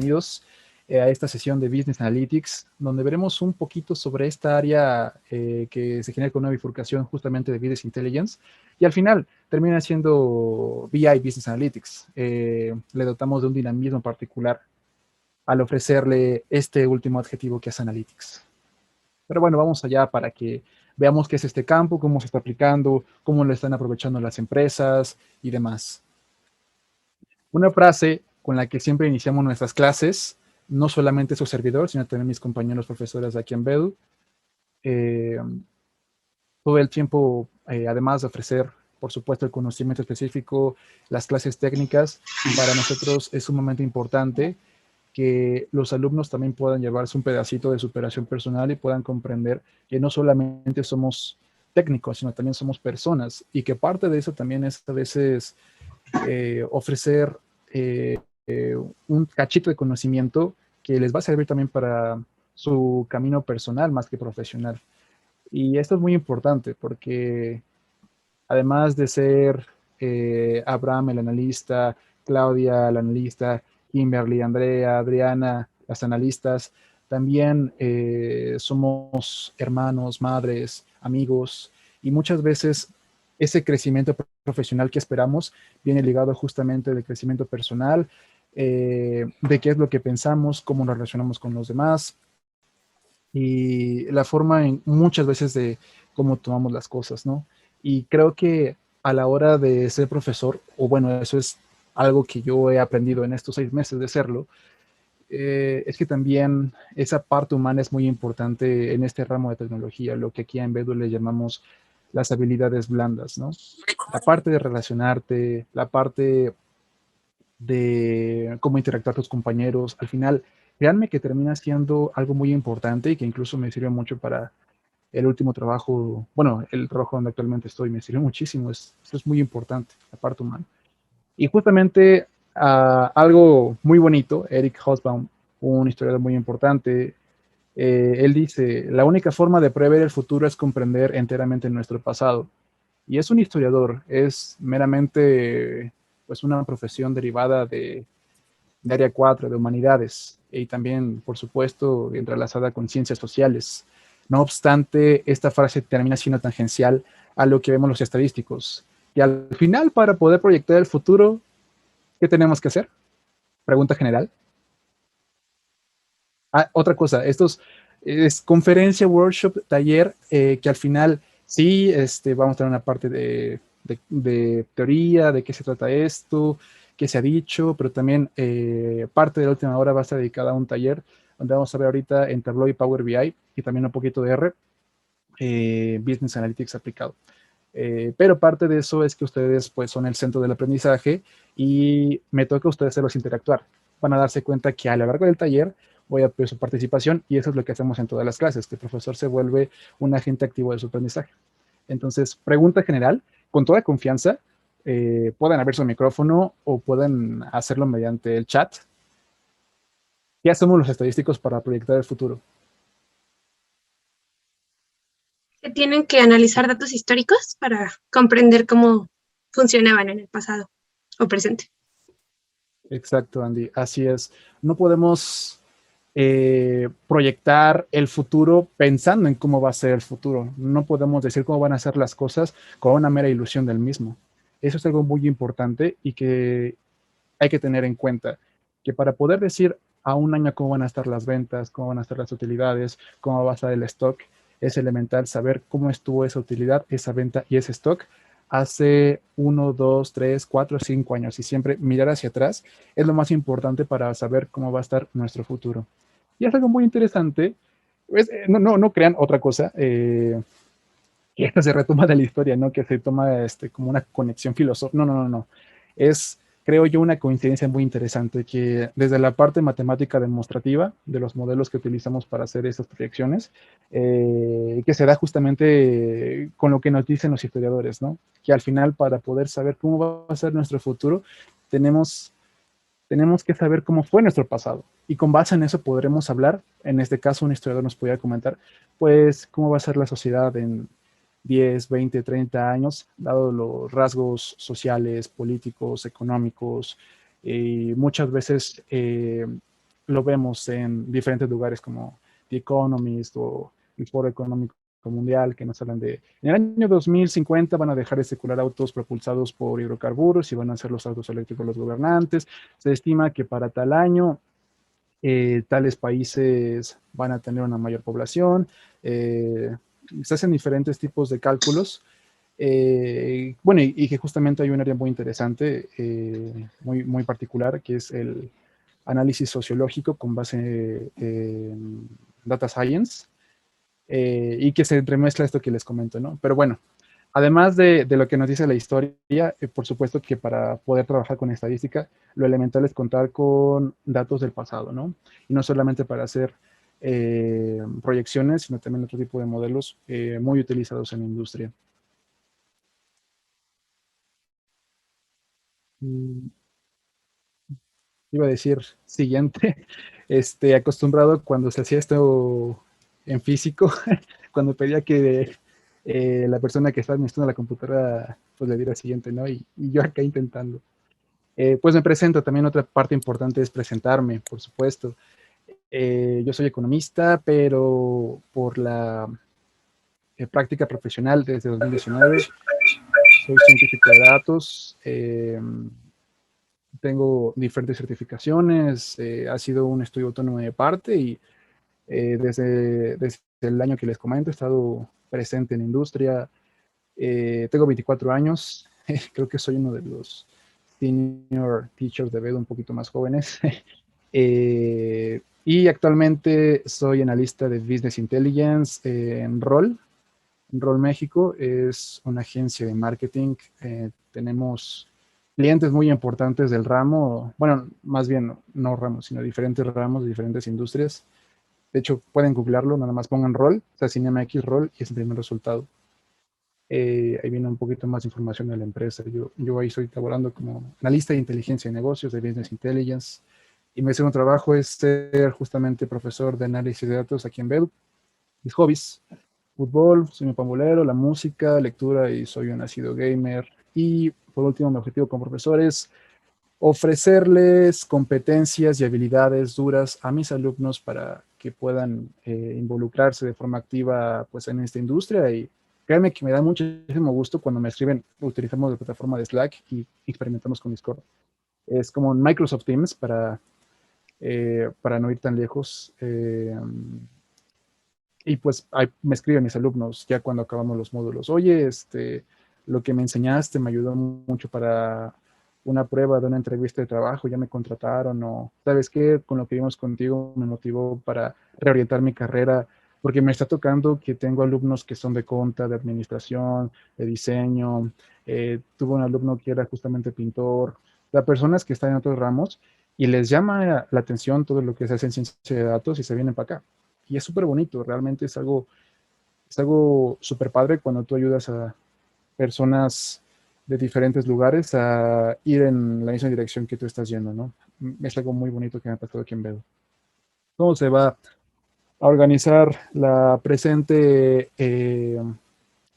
bienvenidos a esta sesión de Business Analytics, donde veremos un poquito sobre esta área que se genera con una bifurcación justamente de Business Intelligence, y al final termina siendo BI, Business Analytics. Le dotamos de un dinamismo particular al ofrecerle este último adjetivo que es Analytics. Pero bueno, vamos allá para que veamos qué es este campo, cómo se está aplicando, cómo lo están aprovechando las empresas y demás. Una frase con la que siempre iniciamos nuestras clases, no solamente su servidor, sino también mis compañeros profesores de aquí en BEDU, todo el tiempo, además de ofrecer, por supuesto, el conocimiento específico, las clases técnicas, para nosotros es sumamente importante que los alumnos también puedan llevarse un pedacito de superación personal y puedan comprender que no solamente somos técnicos, sino también somos personas, y que parte de eso también es a veces ofrecer un cachito de conocimiento que les va a servir también para su camino personal más que profesional. Y esto es muy importante porque además de ser Abraham el analista, Claudia el analista, Kimberly, Andrea, Adriana, las analistas, también somos hermanos, madres, amigos, y muchas veces ese crecimiento profesional que esperamos viene ligado justamente del crecimiento personal, de qué es lo que pensamos, cómo nos relacionamos con los demás, y la forma en muchas veces de cómo tomamos las cosas, ¿no? Y creo que a la hora de ser profesor, o bueno, eso es algo que yo he aprendido en estos 6 meses de serlo, es que también esa parte humana es muy importante en este ramo de tecnología, lo que aquí en BEDU le llamamos las habilidades blandas, ¿no? La parte de relacionarte, la parte de cómo interactuar con tus compañeros, al final, créanme que termina siendo algo muy importante y que incluso me sirve mucho para el último trabajo, bueno, el trabajo donde actualmente estoy, me sirve muchísimo, esto es muy importante, la parte humana. Y justamente algo muy bonito, Eric Hobsbawm, un historiador muy importante, él dice, la única forma de prever el futuro es comprender enteramente nuestro pasado. Y es un historiador, es meramente pues una profesión derivada de área 4 de humanidades, y también, por supuesto, entrelazada con ciencias sociales. No obstante, esta frase termina siendo tangencial a lo que vemos los estadísticos. Y al final, para poder proyectar el futuro, ¿qué tenemos que hacer? Pregunta general. Otra cosa, estos es conferencia, workshop, taller, que al final sí, vamos a tener una parte de teoría, de qué se trata esto, qué se ha dicho, pero también parte de la última hora va a estar dedicada a un taller donde vamos a ver ahorita en Tableau y Power BI y también un poquito de R, Business Analytics aplicado. Pero parte de eso es que ustedes pues son el centro del aprendizaje y me toca a ustedes hacerlos interactuar. Van a darse cuenta que a lo largo del taller voy a pedir su participación, y eso es lo que hacemos en todas las clases, que el profesor se vuelve un agente activo de su aprendizaje. Entonces, pregunta general, con toda confianza, pueden abrir su micrófono o pueden hacerlo mediante el chat. ¿Qué hacemos los estadísticos para proyectar el futuro? Que tienen que analizar datos históricos para comprender cómo funcionaban en el pasado o presente. Exacto, Andy, así es. No podemos proyectar el futuro pensando en cómo va a ser el futuro. No podemos decir cómo van a ser las cosas con una mera ilusión del mismo. Eso es algo muy importante y que hay que tener en cuenta, que para poder decir a un año cómo van a estar las ventas, cómo van a estar las utilidades, cómo va a estar el stock, es elemental saber cómo estuvo esa utilidad, esa venta y ese stock hace 1, 2, 3, 4, 5 años, y siempre mirar hacia atrás es lo más importante para saber cómo va a estar nuestro futuro. Y es algo muy interesante, pues, no crean otra cosa, que esto se retoma de la historia, ¿no? Que se toma como una conexión filosófica. No. Es, creo yo, una coincidencia muy interesante que desde la parte matemática demostrativa de los modelos que utilizamos para hacer estas proyecciones, que se da justamente con lo que nos dicen los historiadores, ¿no? Que al final, para poder saber cómo va a ser nuestro futuro, tenemos que saber cómo fue nuestro pasado. Y con base en eso podremos hablar, en este caso un historiador nos podría comentar, pues, cómo va a ser la sociedad en 10, 20, 30 años, dado los rasgos sociales, políticos, económicos, y muchas veces lo vemos en diferentes lugares como The Economist o el Foro Económico Mundial, que nos hablan de, en el año 2050 van a dejar de circular autos propulsados por hidrocarburos y van a ser los autos eléctricos los gobernantes. Se estima que para tal año tales países van a tener una mayor población. Se hacen diferentes tipos de cálculos. Bueno, y que justamente hay un área muy interesante, muy particular, que es el análisis sociológico con base en data science, y que se entremezcla esto que les comento, ¿no? Pero bueno, además de lo que nos dice la historia, por supuesto que para poder trabajar con estadística, lo elemental es contar con datos del pasado, ¿no? Y no solamente para hacer proyecciones, sino también otro tipo de modelos muy utilizados en la industria. Mm, Iba a decir siguiente, acostumbrado cuando se hacía esto en físico, cuando pedía que la persona que estaba administrando la computadora pues le diera siguiente, ¿no? Y yo acá intentando. Pues me presento, también otra parte importante es presentarme, por supuesto. Yo soy economista, pero por la práctica profesional desde 2019 soy científico de datos. Tengo diferentes certificaciones, ha sido un estudio autónomo de parte y desde el año que les comento he estado presente en la industria. Tengo 24 años, creo que soy uno de los senior teachers de Bedo un poquito más jóvenes. Y actualmente soy analista de Business Intelligence en ROL. ROL México es una agencia de marketing. Tenemos clientes muy importantes del ramo, bueno, más bien no ramos, sino diferentes ramos de diferentes industrias. De hecho, pueden googlearlo, nada más pongan ROL, o sea, Cinema X ROL y es el primer resultado. Ahí viene un poquito más de información de la empresa. Yo ahí estoy laborando como analista de inteligencia de negocios, de Business Intelligence, y mi segundo trabajo es ser justamente profesor de análisis de datos aquí en Bell. Mis hobbies, fútbol, soy un pambolero, la música, lectura y soy un nacido gamer. Y por último, mi objetivo como profesor es ofrecerles competencias y habilidades duras a mis alumnos para que puedan involucrarse de forma activa pues, en esta industria. Y créanme que me da muchísimo gusto cuando me escriben, utilizamos la plataforma de Slack y experimentamos con Discord. Es como un Microsoft Teams para no ir tan lejos. Y pues ahí me escriben mis alumnos ya cuando acabamos los módulos. Oye, lo que me enseñaste me ayudó mucho para una prueba de una entrevista de trabajo, ya me contrataron o, ¿sabes qué? Con lo que vimos contigo me motivó para reorientar mi carrera, porque me está tocando que tengo alumnos que son de conta, de administración, de diseño. Tuve un alumno que era justamente pintor, las personas que están en otros ramos y les llama la atención todo lo que se hace en ciencia de datos y se vienen para acá. Y es súper bonito, realmente es algo súper padre cuando tú ayudas a personas de diferentes lugares a ir en la misma dirección que tú estás yendo, ¿no? Es algo muy bonito que me ha pasado aquí en Bedo. ¿Cómo se va a organizar la presente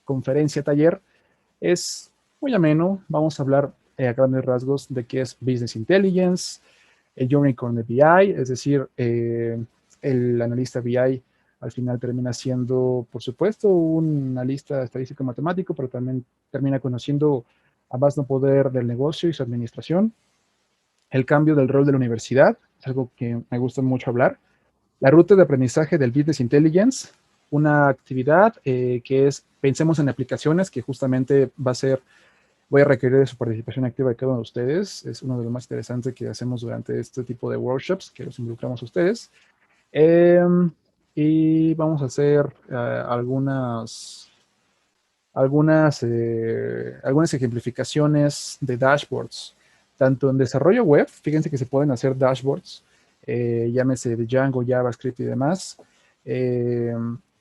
conferencia taller? Es muy ameno, vamos a hablar a grandes rasgos de qué es Business Intelligence, el Unicorn de BI, es decir, el analista BI al final termina siendo, por supuesto, un analista estadístico matemático, pero también termina conociendo a más no poder del negocio y su administración. El cambio del rol de la universidad, es algo que me gusta mucho hablar. La ruta de aprendizaje del Business Intelligence, una actividad que es, pensemos en aplicaciones, que justamente va a ser, voy a requerir de su participación activa de cada uno de ustedes. Es uno de los más interesantes que hacemos durante este tipo de workshops, que los involucramos a ustedes. Eh, y vamos a hacer algunas ejemplificaciones de dashboards, tanto en desarrollo web, fíjense que se pueden hacer dashboards, llámese de Django, JavaScript y demás. Eh,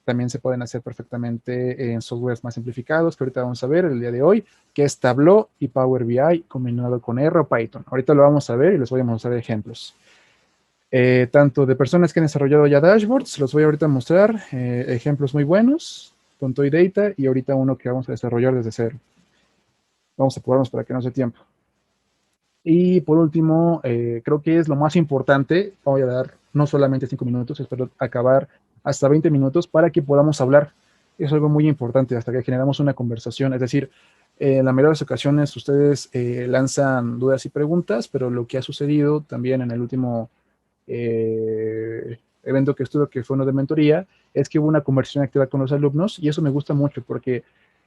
También se pueden hacer perfectamente en softwares más simplificados, que ahorita vamos a ver el día de hoy, que es Tableau y Power BI combinado con R o Python. Ahorita lo vamos a ver y les voy a mostrar ejemplos. Tanto de personas que han desarrollado ya dashboards, los voy ahorita a mostrar ejemplos muy buenos con Toy Data y ahorita uno que vamos a desarrollar desde cero. Vamos a apurarnos para que no sea tiempo. Y por último, creo que es lo más importante, voy a dar no solamente 5 minutos, espero acabar hasta 20 minutos para que podamos hablar. Es algo muy importante hasta que generamos una conversación. Es decir, en la mayoría de las ocasiones ustedes lanzan dudas y preguntas, pero lo que ha sucedido también en el último evento que estuve, que fue uno de mentoría, es que hubo una conversación activa con los alumnos y eso me gusta mucho porque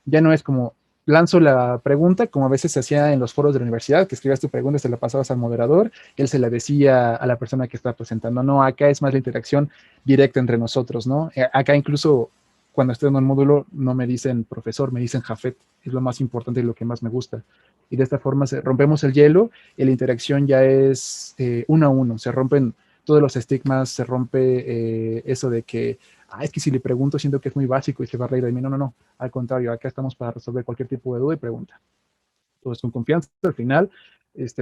ya no es como lanzo la pregunta, como a veces se hacía en los foros de la universidad, que escribías tu pregunta, se la pasabas al moderador, y él se la decía a la persona que está presentando. No, acá es más la interacción directa entre nosotros, ¿no? Acá incluso cuando estoy en un módulo no me dicen profesor, me dicen Jafet, es lo más importante y lo que más me gusta. Y de esta forma rompemos el hielo y la interacción ya es uno a uno, se rompen todos los estigmas, se rompe eso de que, es que si le pregunto siento que es muy básico y se va a reír de mí. No, no, no. Al contrario, acá estamos para resolver cualquier tipo de duda y pregunta. Entonces, con confianza, al final,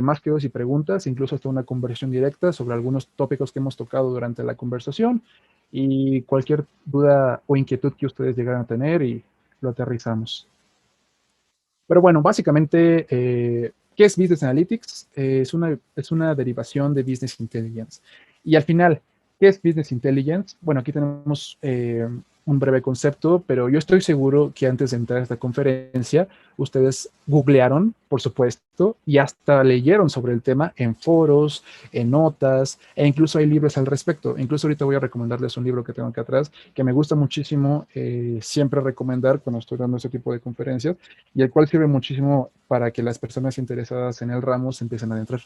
más que dudas y preguntas, incluso hasta una conversación directa sobre algunos tópicos que hemos tocado durante la conversación y cualquier duda o inquietud que ustedes llegaran a tener y lo aterrizamos. Pero bueno, básicamente, ¿qué es Business Analytics? Es una derivación de Business Intelligence. Y al final, ¿qué es Business Intelligence? Bueno, aquí tenemos un breve concepto, pero yo estoy seguro que antes de entrar a esta conferencia, ustedes googlearon, por supuesto, y hasta leyeron sobre el tema en foros, en notas, e incluso hay libros al respecto. Incluso ahorita voy a recomendarles un libro que tengo acá atrás, que me gusta muchísimo siempre recomendar cuando estoy dando este tipo de conferencias, y el cual sirve muchísimo para que las personas interesadas en el ramo se empiecen a adentrar.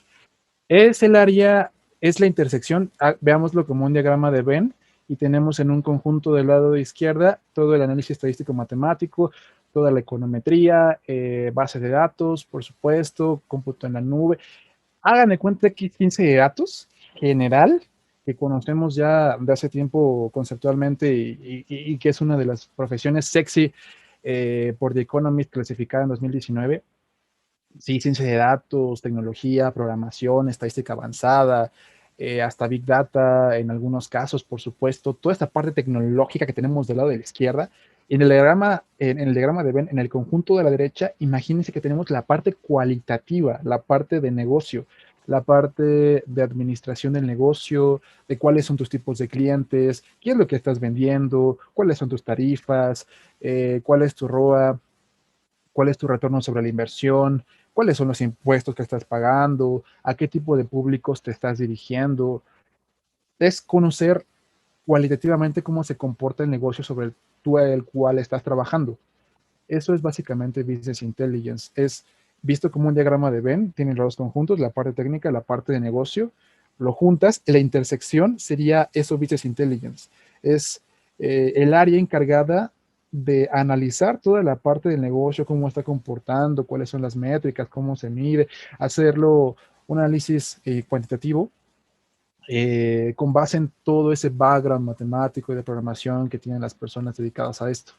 Es el área, es la intersección, veámoslo como un diagrama de Venn, y tenemos en un conjunto del lado de izquierda todo el análisis estadístico matemático, toda la econometría, base de datos, por supuesto, cómputo en la nube. Hagan de cuenta que 15 de datos general que conocemos ya de hace tiempo conceptualmente y que es una de las profesiones sexy por The Economist clasificada en 2019. Sí, ciencia de datos, tecnología, programación, estadística avanzada, hasta Big Data en algunos casos, por supuesto, toda esta parte tecnológica que tenemos del lado de la izquierda. En el diagrama de Venn, en el conjunto de la derecha, imagínense que tenemos la parte cualitativa, la parte de negocio, la parte de administración del negocio, de cuáles son tus tipos de clientes, qué es lo que estás vendiendo, cuáles son tus tarifas, cuál es tu ROA, cuál es tu retorno sobre la inversión, cuáles son los impuestos que estás pagando, a qué tipo de públicos te estás dirigiendo. Es conocer cualitativamente cómo se comporta el negocio sobre el cual estás trabajando. Eso es básicamente Business Intelligence. Es visto como un diagrama de Venn, tienen los dos conjuntos, la parte técnica, la parte de negocio, lo juntas, la intersección sería eso Business Intelligence. Es el área encargada de analizar toda la parte del negocio, cómo está comportando, cuáles son las métricas, cómo se mide, hacerlo un análisis cuantitativo con base en todo ese background matemático y de programación que tienen las personas dedicadas a esto.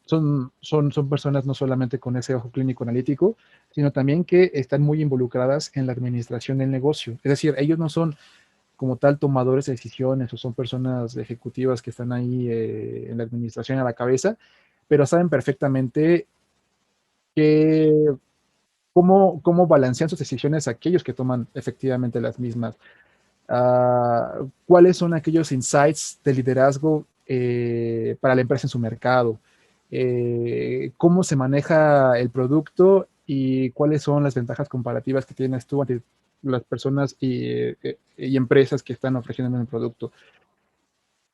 Son personas no solamente con ese ojo clínico analítico, sino también que están muy involucradas en la administración del negocio. Es decir, ellos no son como tal tomadores de decisiones o son personas ejecutivas que están ahí en la administración a la cabeza, pero saben perfectamente que, cómo balancean sus decisiones aquellos que toman efectivamente las mismas. Cuáles son aquellos insights de liderazgo para la empresa en su mercado, cómo se maneja el producto y cuáles son las ventajas comparativas que tienes tú ante las personas y empresas que están ofreciendo el producto.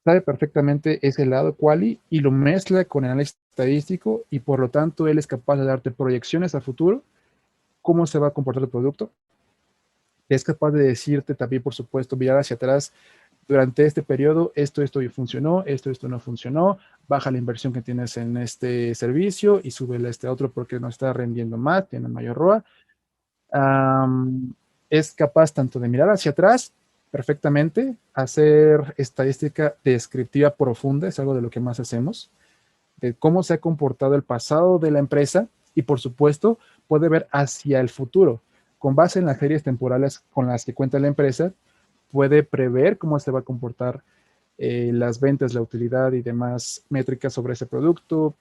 Sabe perfectamente ese lado quali y lo mezcla con el análisis estadístico y por lo tanto él es capaz de darte proyecciones a futuro, cómo se va a comportar el producto. Es capaz de decirte también, por supuesto, mirar hacia atrás durante este periodo, esto funcionó, esto no funcionó, baja la inversión que tienes en este servicio y sube a este otro porque no está rendiendo más, tiene mayor ROA. Es capaz tanto de mirar hacia atrás perfectamente, hacer estadística descriptiva profunda, es algo de lo que más hacemos, de cómo se ha comportado el pasado de la empresa y por supuesto puede ver hacia el futuro. Con base en las series temporales con las que cuenta la empresa, puede prever cómo se va a comportar las ventas, la utilidad y demás métricas sobre ese producto,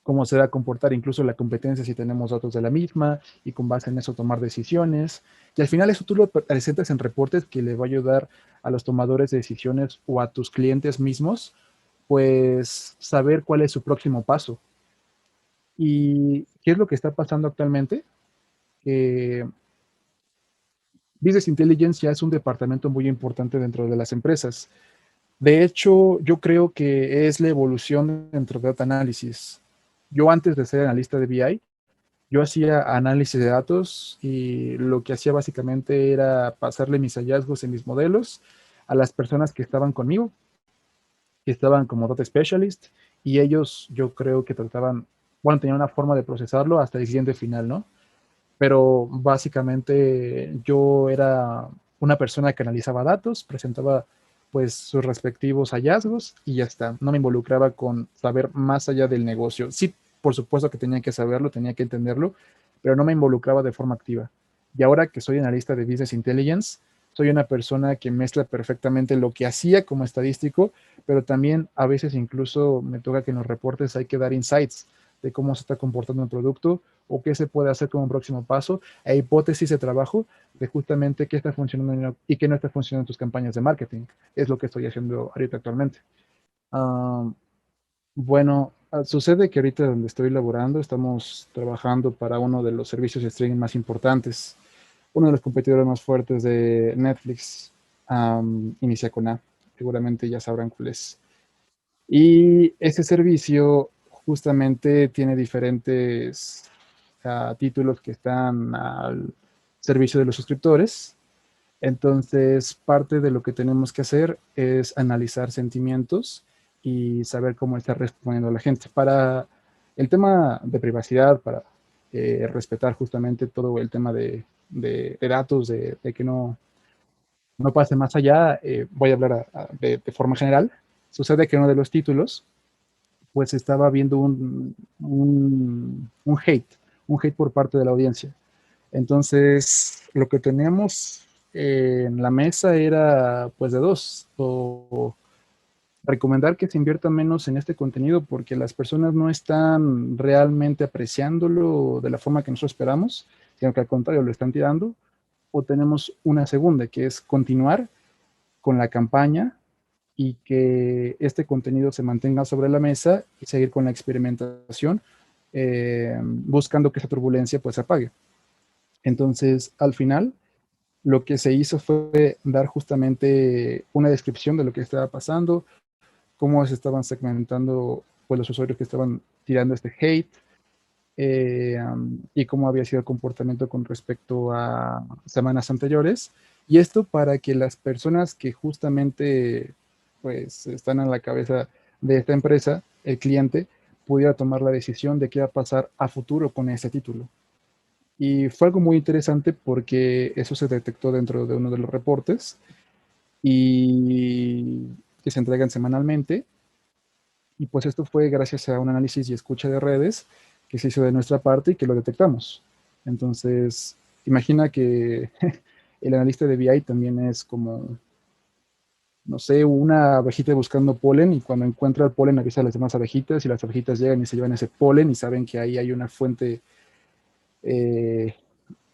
cómo se va a comportar incluso la competencia si tenemos datos de la misma y con base en eso tomar decisiones. Y al final eso tú lo presentas en reportes que le va a ayudar a los tomadores de decisiones o a tus clientes mismos, pues saber cuál es su próximo paso. ¿Y qué es lo que está pasando actualmente? Que Business Intelligence ya es un departamento muy importante dentro de las empresas. De hecho, yo creo que es la evolución dentro de Data Analysis. Yo antes de ser analista de BI, yo hacía análisis de datos y lo que hacía básicamente era pasarle mis hallazgos en mis modelos a las personas que estaban conmigo, que estaban como Data Specialist, y ellos yo creo que trataban, bueno, tenían una forma de procesarlo hasta el cliente final, ¿no? Pero básicamente yo era una persona que analizaba datos, presentaba pues sus respectivos hallazgos y ya está. No me involucraba con saber más allá del negocio. Sí, por supuesto que tenía que saberlo, tenía que entenderlo, pero no me involucraba de forma activa. Y ahora que soy analista de Business Intelligence, soy una persona que mezcla perfectamente lo que hacía como estadístico, pero también a veces incluso me toca que en los reportes hay que dar insights de cómo se está comportando el producto o qué se puede hacer como próximo paso, e hipótesis de trabajo de justamente qué está funcionando y qué no está funcionando en tus campañas de marketing. Es lo que estoy haciendo ahorita actualmente. Uh, bueno, sucede que ahorita donde estoy laborando estamos trabajando para uno de los servicios de streaming más importantes, uno de los competidores más fuertes de Netflix. Inicia con A, seguramente ya sabrán cuál es. Y ese servicio justamente tiene diferentes títulos que están al servicio de los suscriptores. Entonces, parte de lo que tenemos que hacer es analizar sentimientos y saber cómo está respondiendo la gente. Para el tema de privacidad, para respetar justamente todo el tema de datos, de que no pase más allá, voy a hablar de forma general. Sucede que uno de los títulos pues estaba viendo un hate por parte de la audiencia. Entonces, lo que teníamos en la mesa era pues de dos, o recomendar que se invierta menos en este contenido porque las personas no están realmente apreciándolo de la forma que nosotros esperamos, sino que al contrario lo están tirando, o tenemos una segunda, que es continuar con la campaña y que este contenido se mantenga sobre la mesa y seguir con la experimentación, buscando que esa turbulencia pues se apague. Entonces, al final, lo que se hizo fue dar justamente una descripción de lo que estaba pasando, cómo se estaban segmentando pues, los usuarios que estaban tirando este hate, y cómo había sido el comportamiento con respecto a semanas anteriores. Y esto para que las personas que justamente pues están a la cabeza de esta empresa, el cliente, pudiera tomar la decisión de qué va a pasar a futuro con ese título. Y fue algo muy interesante porque eso se detectó dentro de uno de los reportes y que se entregan semanalmente. Y pues esto fue gracias a un análisis y escucha de redes que se hizo de nuestra parte y que lo detectamos. Entonces, imagina que el analista de BI también es como, no sé, una abejita buscando polen y cuando encuentra el polen avisa a las demás abejitas y las abejitas llegan y se llevan ese polen y saben que ahí hay una fuente eh,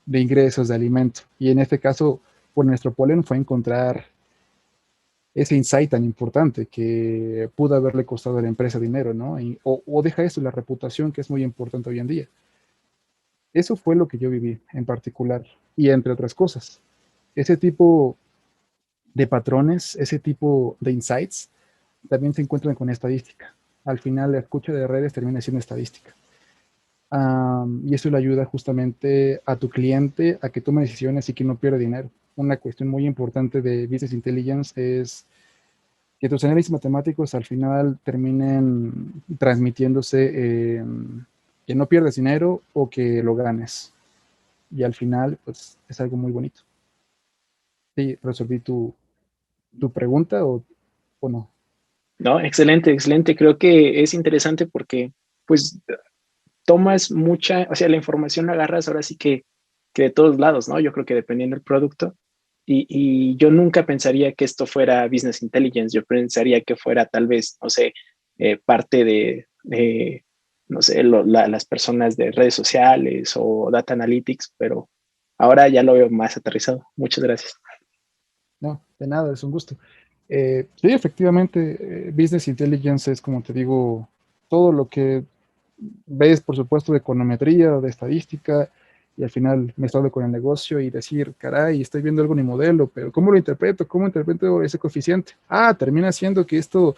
de ingresos, de alimento. Y en este caso, por nuestro polen fue encontrar ese insight tan importante que pudo haberle costado a la empresa dinero, ¿no? O deja eso, la reputación, que es muy importante hoy en día. Eso fue lo que yo viví en particular, y entre otras cosas. Ese tipo de patrones, ese tipo de insights, también se encuentran con estadística. Al final, la escucha de redes termina siendo estadística. Y eso le ayuda justamente a tu cliente a que tome decisiones y que no pierda dinero. Una cuestión muy importante de Business Intelligence es que tus análisis matemáticos al final terminen transmitiéndose que no pierdas dinero o que lo ganes. Y al final, pues es algo muy bonito. Sí, resolví tu pregunta o no. No, excelente, excelente. Creo que es interesante porque, pues, tomas mucha, o sea, la información la agarras ahora sí que de todos lados, ¿no? Yo creo que dependiendo del producto. Y yo nunca pensaría que esto fuera business intelligence. Yo pensaría que fuera tal vez, no sé, parte no sé, las personas de redes sociales o data analytics, pero ahora ya lo veo más aterrizado. Muchas gracias. No, de nada, es un gusto. Sí, efectivamente, Business Intelligence es, como te digo, todo lo que ves, por supuesto, de econometría o de estadística, y al final mezclarlo con el negocio y decir, caray, estoy viendo algo en mi modelo, pero ¿cómo lo interpreto? ¿Cómo interpreto ese coeficiente? Ah, termina siendo que esto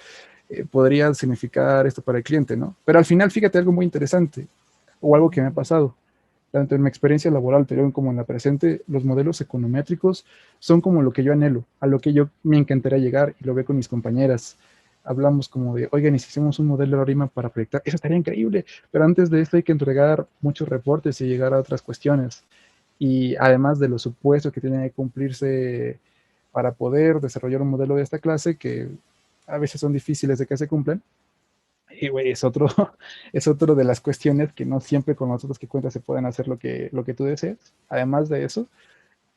podría significar esto para el cliente, ¿no? Pero al final, fíjate algo muy interesante, o algo que me ha pasado tanto en mi experiencia laboral anterior como en la presente, los modelos econométricos son como lo que yo anhelo, a lo que yo me encantaría llegar, y lo veo con mis compañeras. Hablamos como de, oigan, hicimos un modelo de RIMA para proyectar, eso estaría increíble, pero antes de esto hay que entregar muchos reportes y llegar a otras cuestiones. Y además de los supuestos que tienen que cumplirse para poder desarrollar un modelo de esta clase, que a veces son difíciles de que se cumplan, y güey, es otro, es otro de las cuestiones que no siempre con los otros que cuentas se pueden hacer lo que tú deseas. Además de eso,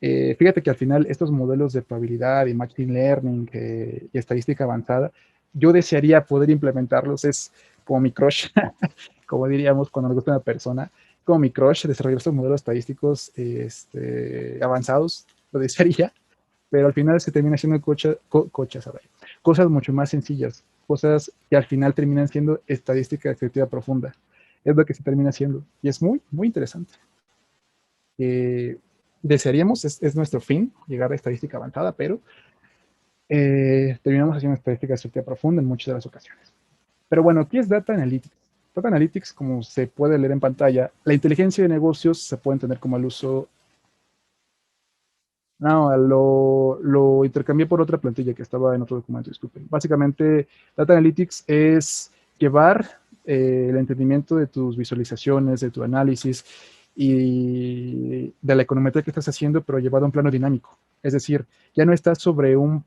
fíjate que al final estos modelos de probabilidad y machine learning y estadística avanzada, yo desearía poder implementarlos, es como mi crush, como diríamos cuando nos gusta una persona, como mi crush, desarrollar estos modelos estadísticos avanzados, lo desearía, pero al final se termina siendo cosas mucho más sencillas, cosas que al final terminan siendo estadística descriptiva profunda. Es lo que se termina haciendo y es muy, muy interesante. Desearíamos, es nuestro fin, llegar a estadística avanzada, pero terminamos haciendo estadística descriptiva profunda en muchas de las ocasiones. Pero bueno, ¿qué es Data Analytics? Data Analytics, como se puede leer en pantalla, la inteligencia de negocios se puede entender como el uso. No, lo intercambié por otra plantilla que estaba en otro documento, disculpen. Básicamente, Data Analytics es llevar el entendimiento de tus visualizaciones, de tu análisis y de la econometría que estás haciendo, pero llevado a un plano dinámico. Es decir, ya no estás sobre un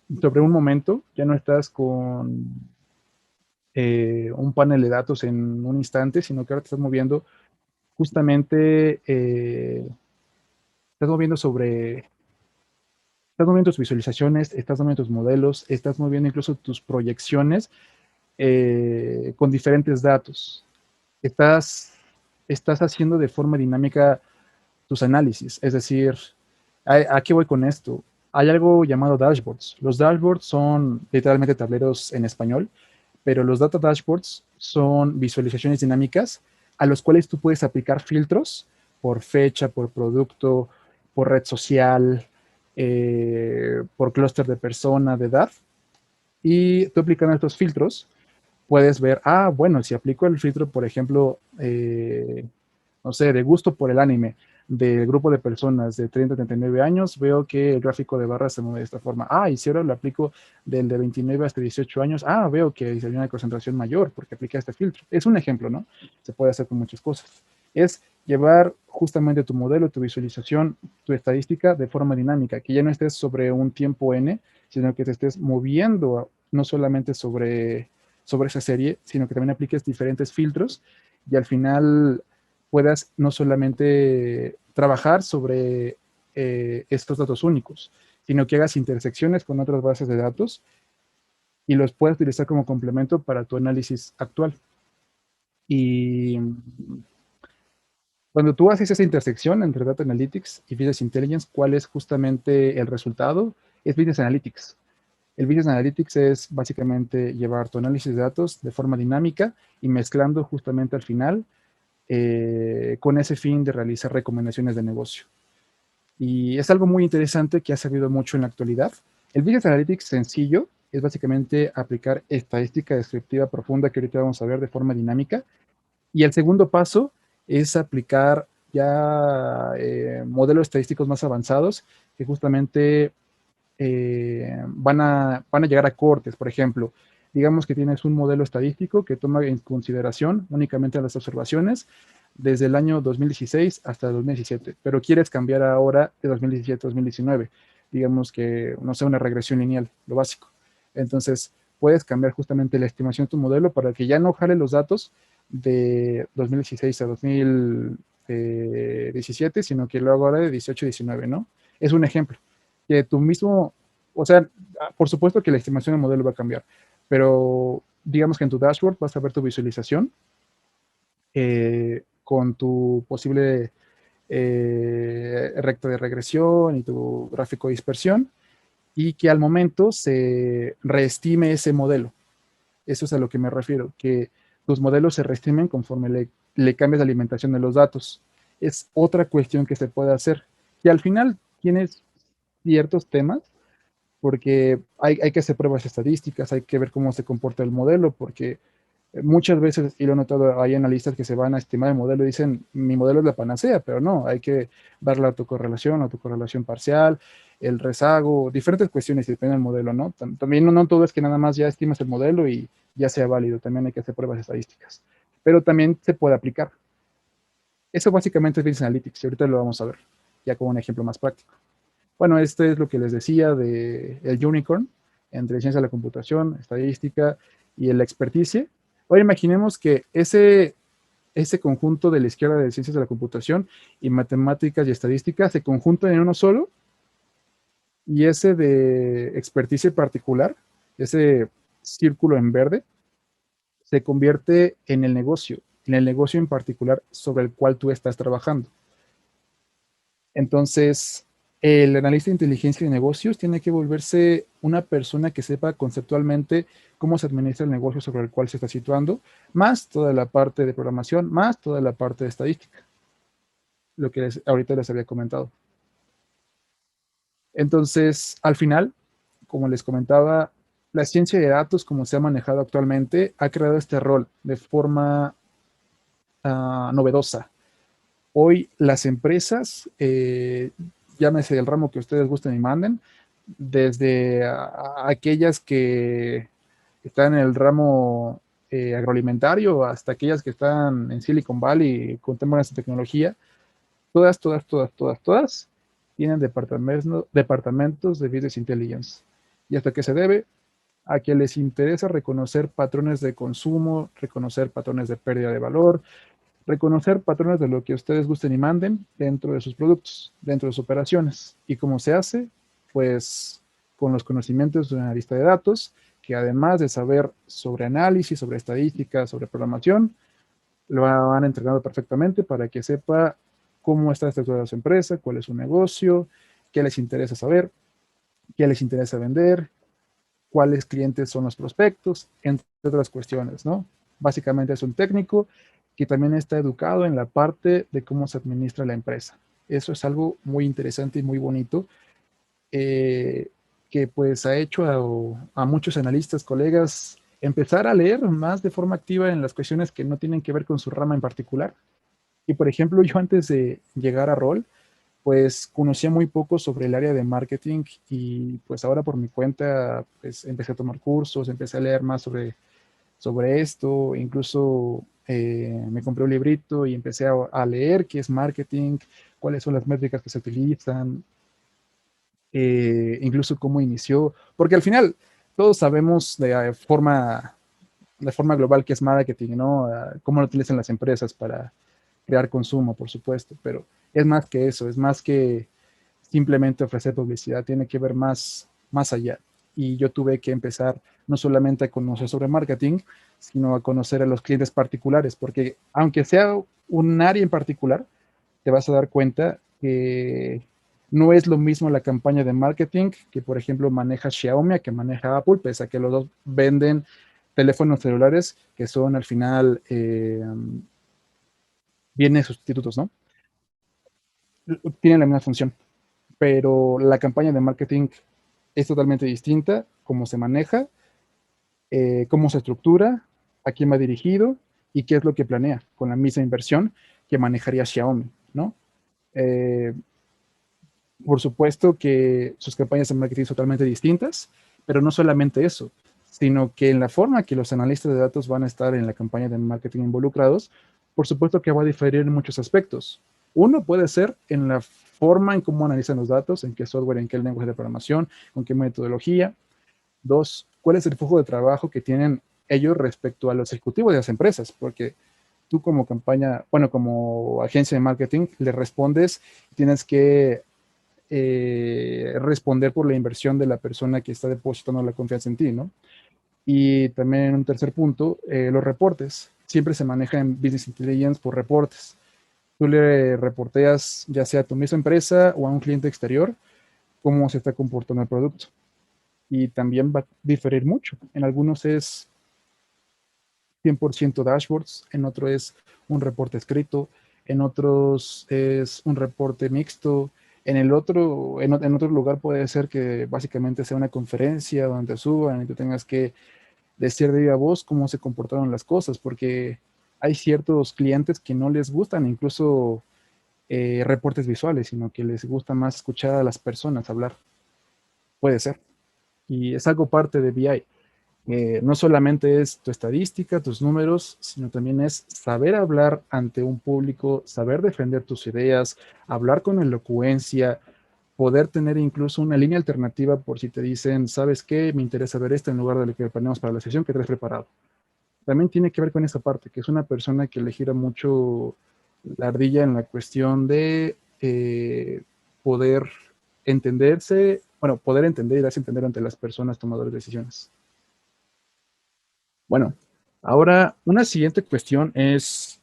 momento, ya no estás con un panel de datos en un instante, sino que ahora te estás moviendo justamente, estás moviendo sobre. Estás moviendo tus visualizaciones, estás moviendo tus modelos, estás moviendo incluso tus proyecciones con diferentes datos. Estás, estás haciendo de forma dinámica tus análisis. Es decir, ¿a qué voy con esto? Hay algo llamado dashboards. Los dashboards son literalmente tableros en español, pero los data dashboards son visualizaciones dinámicas a los cuales tú puedes aplicar filtros por fecha, por producto, por red social, por clúster de persona, de edad. Y tú aplicando estos filtros, puedes ver, bueno, si aplico el filtro, por ejemplo, no sé, de gusto por el anime, del grupo de personas de 30 a 39 años, veo que el gráfico de barras se mueve de esta forma. Y si ahora lo aplico del de 29 hasta 18 años, veo que hay una concentración mayor porque apliqué este filtro. Es un ejemplo, ¿no? Se puede hacer con muchas cosas. Es llevar justamente tu modelo, tu visualización, tu estadística de forma dinámica, que ya no estés sobre un tiempo N, sino que te estés moviendo no solamente sobre esa serie, sino que también apliques diferentes filtros y al final puedas no solamente trabajar sobre estos datos únicos, sino que hagas intersecciones con otras bases de datos y los puedas utilizar como complemento para tu análisis actual. Y cuando tú haces esa intersección entre Data Analytics y Business Intelligence, ¿cuál es justamente el resultado? Es Business Analytics. El Business Analytics es básicamente llevar tu análisis de datos de forma dinámica y mezclando justamente al final con ese fin de realizar recomendaciones de negocio. Y es algo muy interesante que ha servido mucho en la actualidad. El Business Analytics sencillo es básicamente aplicar estadística descriptiva profunda que ahorita vamos a ver de forma dinámica. Y el segundo paso es aplicar ya modelos estadísticos más avanzados que justamente van a llegar a cortes. Por ejemplo, digamos que tienes un modelo estadístico que toma en consideración únicamente las observaciones desde el año 2016 hasta 2017, pero quieres cambiar ahora de 2017 a 2019, digamos que, no sé, una regresión lineal, lo básico. Entonces, puedes cambiar justamente la estimación de tu modelo para que ya no jale los datos de 2016 a 2017, sino que lo haga ahora de 18 a 19, ¿no? Es un ejemplo que tú mismo, o sea, por supuesto que la estimación del modelo va a cambiar, pero digamos que en tu dashboard vas a ver tu visualización con tu posible recta de regresión y tu gráfico de dispersión, y que al momento se reestime ese modelo. Eso es a lo que me refiero, que los modelos se reestimen conforme le cambias la alimentación de los datos. Es otra cuestión que se puede hacer. Y al final tienes ciertos temas, porque hay que hacer pruebas estadísticas, hay que ver cómo se comporta el modelo, porque muchas veces, y lo he notado, hay analistas que se van a estimar el modelo y dicen, mi modelo es la panacea, pero no, hay que ver la autocorrelación parcial, el rezago, diferentes cuestiones y depende del modelo, ¿no? También no todo es que nada más ya estimas el modelo y ya sea válido, también hay que hacer pruebas estadísticas, pero también se puede aplicar. Eso básicamente es Business Analytics y ahorita lo vamos a ver, ya con un ejemplo más práctico. Bueno, este es lo que les decía de el unicorn, entre ciencia de la computación, estadística y el experticia. Ahora imaginemos que ese conjunto de la izquierda de ciencias de la computación y matemáticas y estadísticas se conjuntan en uno solo, y ese de experticia particular, ese círculo en verde, se convierte en el negocio en particular sobre el cual tú estás trabajando. Entonces, el analista de inteligencia de negocios tiene que volverse una persona que sepa conceptualmente cómo se administra el negocio sobre el cual se está situando, más toda la parte de programación, más toda la parte de estadística, lo que ahorita les había comentado. Entonces, al final, como les comentaba, la ciencia de datos, como se ha manejado actualmente, ha creado este rol de forma novedosa. Hoy las empresas, llámese el ramo que ustedes gusten y manden, desde aquellas que están en el ramo agroalimentario hasta aquellas que están en Silicon Valley con temas de tecnología, todas tienen departamentos de Business Intelligence. ¿Y hasta qué se debe? A que les interesa reconocer patrones de consumo, reconocer patrones de pérdida de valor, reconocer patrones de lo que ustedes gusten y manden dentro de sus productos, dentro de sus operaciones. ¿Y cómo se hace? Pues con los conocimientos de una lista de datos, que además de saber sobre análisis, sobre estadística, sobre programación, lo han entrenado perfectamente para que sepa cómo está estructurada su empresa, cuál es su negocio, qué les interesa saber, qué les interesa vender, cuáles clientes son los prospectos, entre otras cuestiones, ¿no? Básicamente es un técnico que también está educado en la parte de cómo se administra la empresa. Eso es algo muy interesante y muy bonito, que pues ha hecho a muchos analistas, colegas, empezar a leer más de forma activa en las cuestiones que no tienen que ver con su rama en particular. Y por ejemplo, yo antes de llegar a rol, pues conocía muy poco sobre el área de marketing y pues ahora por mi cuenta pues empecé a tomar cursos, empecé a leer más sobre esto, incluso me compré un librito y empecé a leer qué es marketing, cuáles son las métricas que se utilizan, incluso cómo inició, porque al final todos sabemos de forma global qué es marketing, ¿no? Cómo lo utilizan las empresas para crear consumo, por supuesto, pero es más que eso, es más que simplemente ofrecer publicidad, tiene que ver más allá. Y yo tuve que empezar no solamente a conocer sobre marketing, sino a conocer a los clientes particulares, porque aunque sea un área en particular, te vas a dar cuenta que no es lo mismo la campaña de marketing que, por ejemplo, maneja Xiaomi a que maneja Apple, pese a que los dos venden teléfonos celulares que son al final bienes sustitutos, ¿no? Tienen la misma función, pero la campaña de marketing es totalmente distinta, cómo se maneja, cómo se estructura, a quién va dirigido y qué es lo que planea con la misma inversión que manejaría Xiaomi, ¿no? Eh, por supuesto que sus campañas de marketing son totalmente distintas, pero no solamente eso, sino que en la forma que los analistas de datos van a estar en la campaña de marketing involucrados, por supuesto que va a diferir en muchos aspectos. Uno puede ser en la forma en cómo analizan los datos, en qué software, en qué lenguaje de programación, con qué metodología. Dos, cuál es el flujo de trabajo que tienen ellos respecto a los ejecutivos de las empresas, porque tú como campaña, bueno, como agencia de marketing, le respondes, tienes que responder por la inversión de la persona que está depositando la confianza en ti, ¿no? Y también en un tercer punto, los reportes. siempre se maneja en Business Intelligence por reportes. Tú le reporteas ya sea a tu misma empresa o a un cliente exterior cómo se está comportando el producto. Y también va a diferir mucho. En algunos es 100% dashboards, en otro es un reporte escrito, en otros es un reporte mixto, en otro lugar puede ser que básicamente sea una conferencia donde suban y tú tengas que decir de viva voz cómo se comportaron las cosas, porque hay ciertos clientes que no les gustan incluso reportes visuales, sino que les gusta más escuchar a las personas hablar. Puede ser. Y es algo parte de BI. No solamente es tu estadística, tus números, sino también es saber hablar ante un público, saber defender tus ideas, hablar con elocuencia, poder tener incluso una línea alternativa por si te dicen, ¿sabes qué? Me interesa ver esto en lugar de lo que planeamos para la sesión que traes preparado. También tiene que ver con esa parte, que es una persona que le gira mucho la ardilla en la cuestión de poder entenderse, bueno, poder entender y darse a entender ante las personas tomadoras de decisiones. Bueno, ahora una siguiente cuestión es,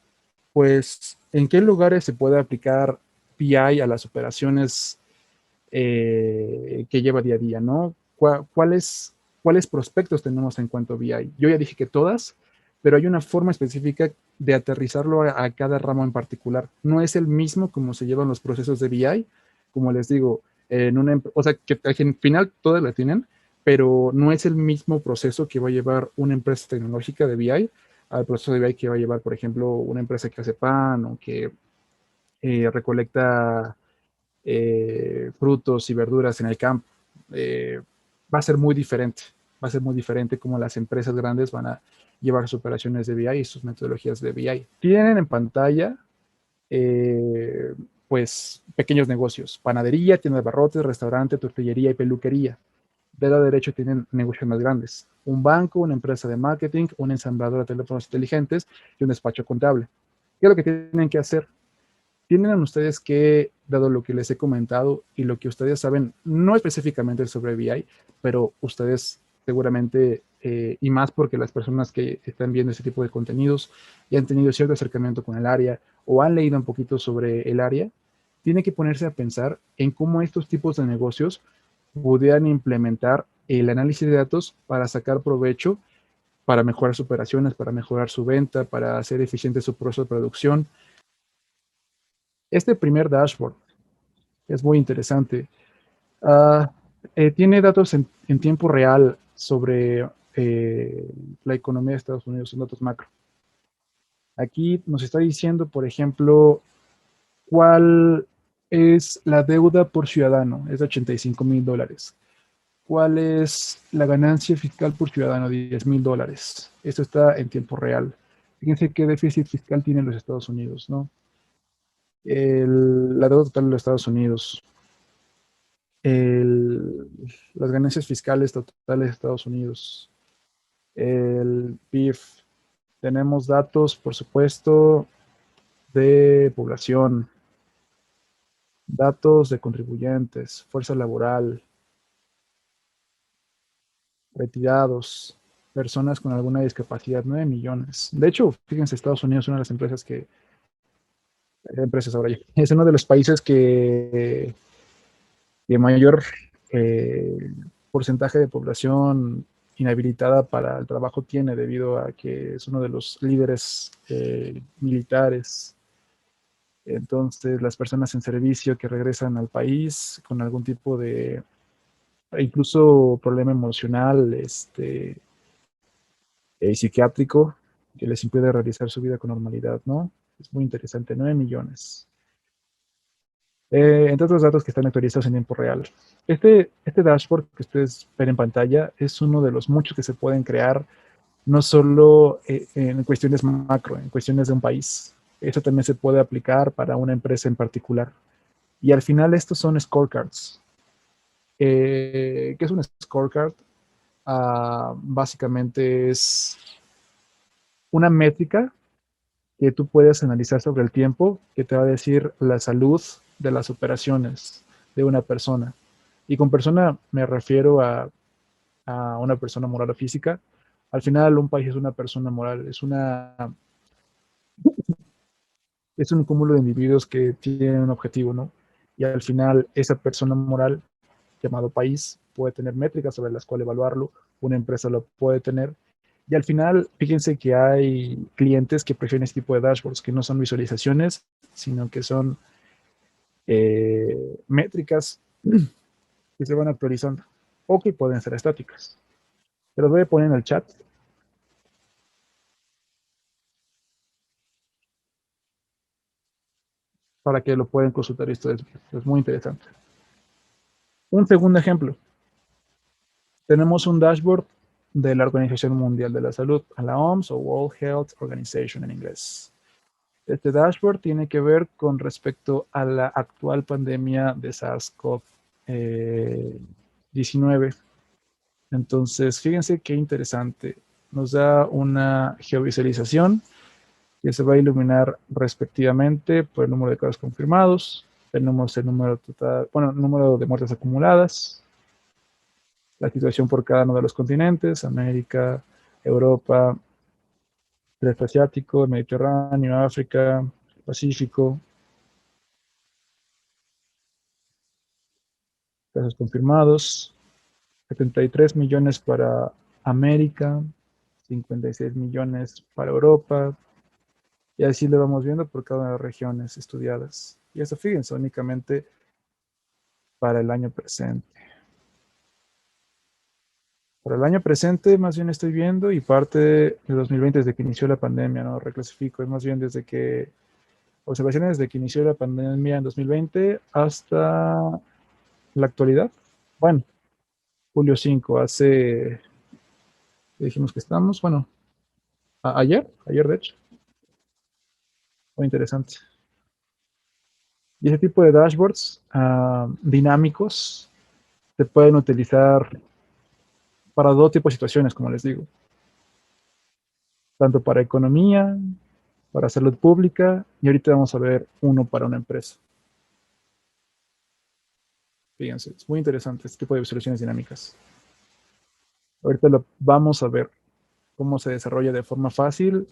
pues, ¿en qué lugares se puede aplicar PI a las operaciones que lleva día a día, ¿no? ¿Cuáles prospectos tenemos en cuanto a BI? Yo ya dije que todas, pero hay una forma específica de aterrizarlo a cada ramo en particular. No es el mismo como se llevan los procesos de BI, como les digo, o sea, que al final todas la tienen, pero no es el mismo proceso que va a llevar una empresa tecnológica de BI al proceso de BI que va a llevar, por ejemplo, una empresa que hace pan o que recolecta frutos y verduras en el campo. Va a ser muy diferente. Va a ser muy diferente cómo las empresas grandes van a llevar sus operaciones de BI y sus metodologías de BI. Tienen en pantalla, pues, pequeños negocios. Panadería, tienda de barrotes, restaurante, tortillería y peluquería. De lado derecho tienen negocios más grandes. Un banco, una empresa de marketing, una ensambladora de teléfonos inteligentes y un despacho contable. ¿Qué es lo que tienen que hacer? Tienen ustedes que, dado lo que les he comentado y lo que ustedes saben, no específicamente sobre BI, pero ustedes seguramente, y más porque las personas que están viendo este tipo de contenidos y han tenido cierto acercamiento con el área o han leído un poquito sobre el área, tienen que ponerse a pensar en cómo estos tipos de negocios pudieran implementar el análisis de datos para sacar provecho, para mejorar sus operaciones, para mejorar su venta, para hacer eficiente su proceso de producción. Este primer dashboard es muy interesante. Uh, Tiene datos en tiempo real sobre la economía de Estados Unidos, son datos macro. Aquí nos está diciendo, por ejemplo, cuál es la deuda por ciudadano, es de $85,000. ¿Cuál es la ganancia fiscal por ciudadano? $10,000. Esto está en tiempo real. Fíjense qué déficit fiscal tienen los Estados Unidos, ¿no? La deuda total de los Estados Unidos, las ganancias fiscales totales de Estados Unidos, el PIB. Tenemos datos, por supuesto, de población, datos de contribuyentes, fuerza laboral, retirados, personas con alguna discapacidad, 9 millones. De hecho, fíjense, Estados Unidos es una de las empresas ahora ya, es uno de los países que mayor porcentaje de población inhabilitada para el trabajo tiene debido a que es uno de los líderes militares. Entonces, las personas en servicio que regresan al país con algún tipo de, incluso problema emocional, psiquiátrico, que les impide realizar su vida con normalidad, ¿no? Es muy interesante, 9 millones. Entre otros datos que están actualizados en tiempo real. Este dashboard que ustedes ven en pantalla es uno de los muchos que se pueden crear, no solo en cuestiones macro, en cuestiones de un país. Eso también se puede aplicar para una empresa en particular. Y al final estos son scorecards. ¿Qué es un scorecard? Básicamente es una métrica que tú puedes analizar sobre el tiempo, que te va a decir la salud de las operaciones de una persona. Y con persona me refiero a una persona moral o física. Al final, un país es una persona moral, es una Es un cúmulo de individuos que tienen un objetivo, ¿no? Y al final esa persona moral llamado país puede tener métricas sobre las cuales evaluarlo, una empresa lo puede tener. Y al final, fíjense que hay clientes que prefieren este tipo de dashboards, que no son visualizaciones, sino que son métricas que se van actualizando o que pueden ser estáticas. Te los voy a poner en el chat para que lo puedan consultar. Esto es muy interesante. Un segundo ejemplo. Tenemos un dashboard de la Organización Mundial de la Salud, a la OMS o World Health Organization en inglés. Este dashboard tiene que ver con respecto a la actual pandemia de SARS-CoV-19. Entonces, fíjense qué interesante. Nos da una geovisualización que se va a iluminar respectivamente por el número de casos confirmados, tenemos el número total, bueno, el número de muertes acumuladas, la situación por cada uno de los continentes, América, Europa, el este asiático, el Mediterráneo, África, Pacífico, casos confirmados, 73 millones para América, 56 millones para Europa, y así lo vamos viendo por cada una de las regiones estudiadas. Y eso, fíjense, únicamente para el año presente. Para el año presente, más bien estoy viendo, y parte de 2020, desde que inició la pandemia, no reclasifico, es más bien desde que, observaciones desde que inició la pandemia en 2020 hasta la actualidad. Bueno, julio 5, hace, dijimos que estamos, bueno, ayer de hecho, muy interesante. Y ese tipo de dashboards dinámicos se pueden utilizar para todo tipo de situaciones, como les digo, tanto para economía, para salud pública, y ahorita vamos a ver uno para una empresa. Fíjense, es muy interesante este tipo de soluciones dinámicas. Ahorita lo vamos a ver cómo se desarrolla de forma fácil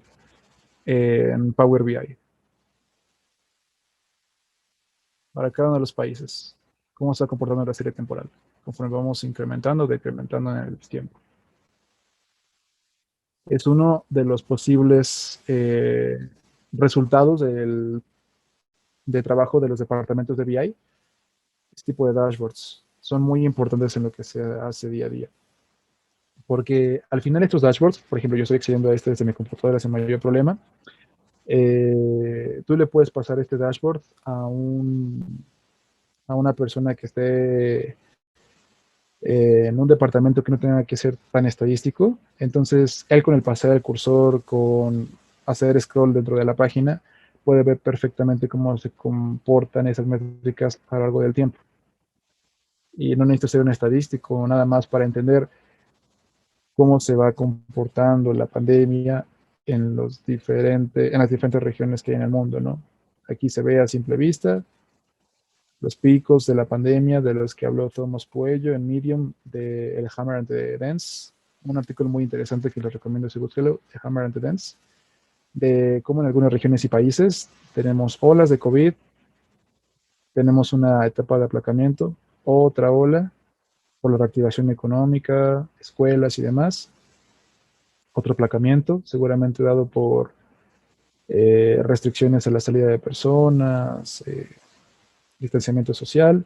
en Power BI para cada uno de los países. Cómo está comportando la serie temporal, conforme vamos incrementando o decrementando en el tiempo. Es uno de los posibles resultados de trabajo de los departamentos de BI. Este tipo de dashboards son muy importantes en lo que se hace día a día. Porque al final estos dashboards, por ejemplo, yo estoy accediendo a este desde mi computadora sin mayor problema. Tú le puedes pasar este dashboard a una persona que esté en un departamento que no tenga que ser tan estadístico. Entonces, él con el pasar del cursor, con hacer scroll dentro de la página, puede ver perfectamente cómo se comportan esas métricas a lo largo del tiempo. Y no necesito ser un estadístico, nada más para entender cómo se va comportando la pandemia en las diferentes regiones que hay en el mundo, ¿no? Aquí se ve a simple vista los picos de la pandemia de los que habló Thomas Puello en Medium de El Hammer and the Dance, un artículo muy interesante que les recomiendo si búsquelo, The Hammer and the Dance, de cómo en algunas regiones y países tenemos olas de COVID, tenemos una etapa de aplacamiento, otra ola por la reactivación económica, escuelas y demás, otro aplacamiento, seguramente dado por restricciones a la salida de personas, distanciamiento social,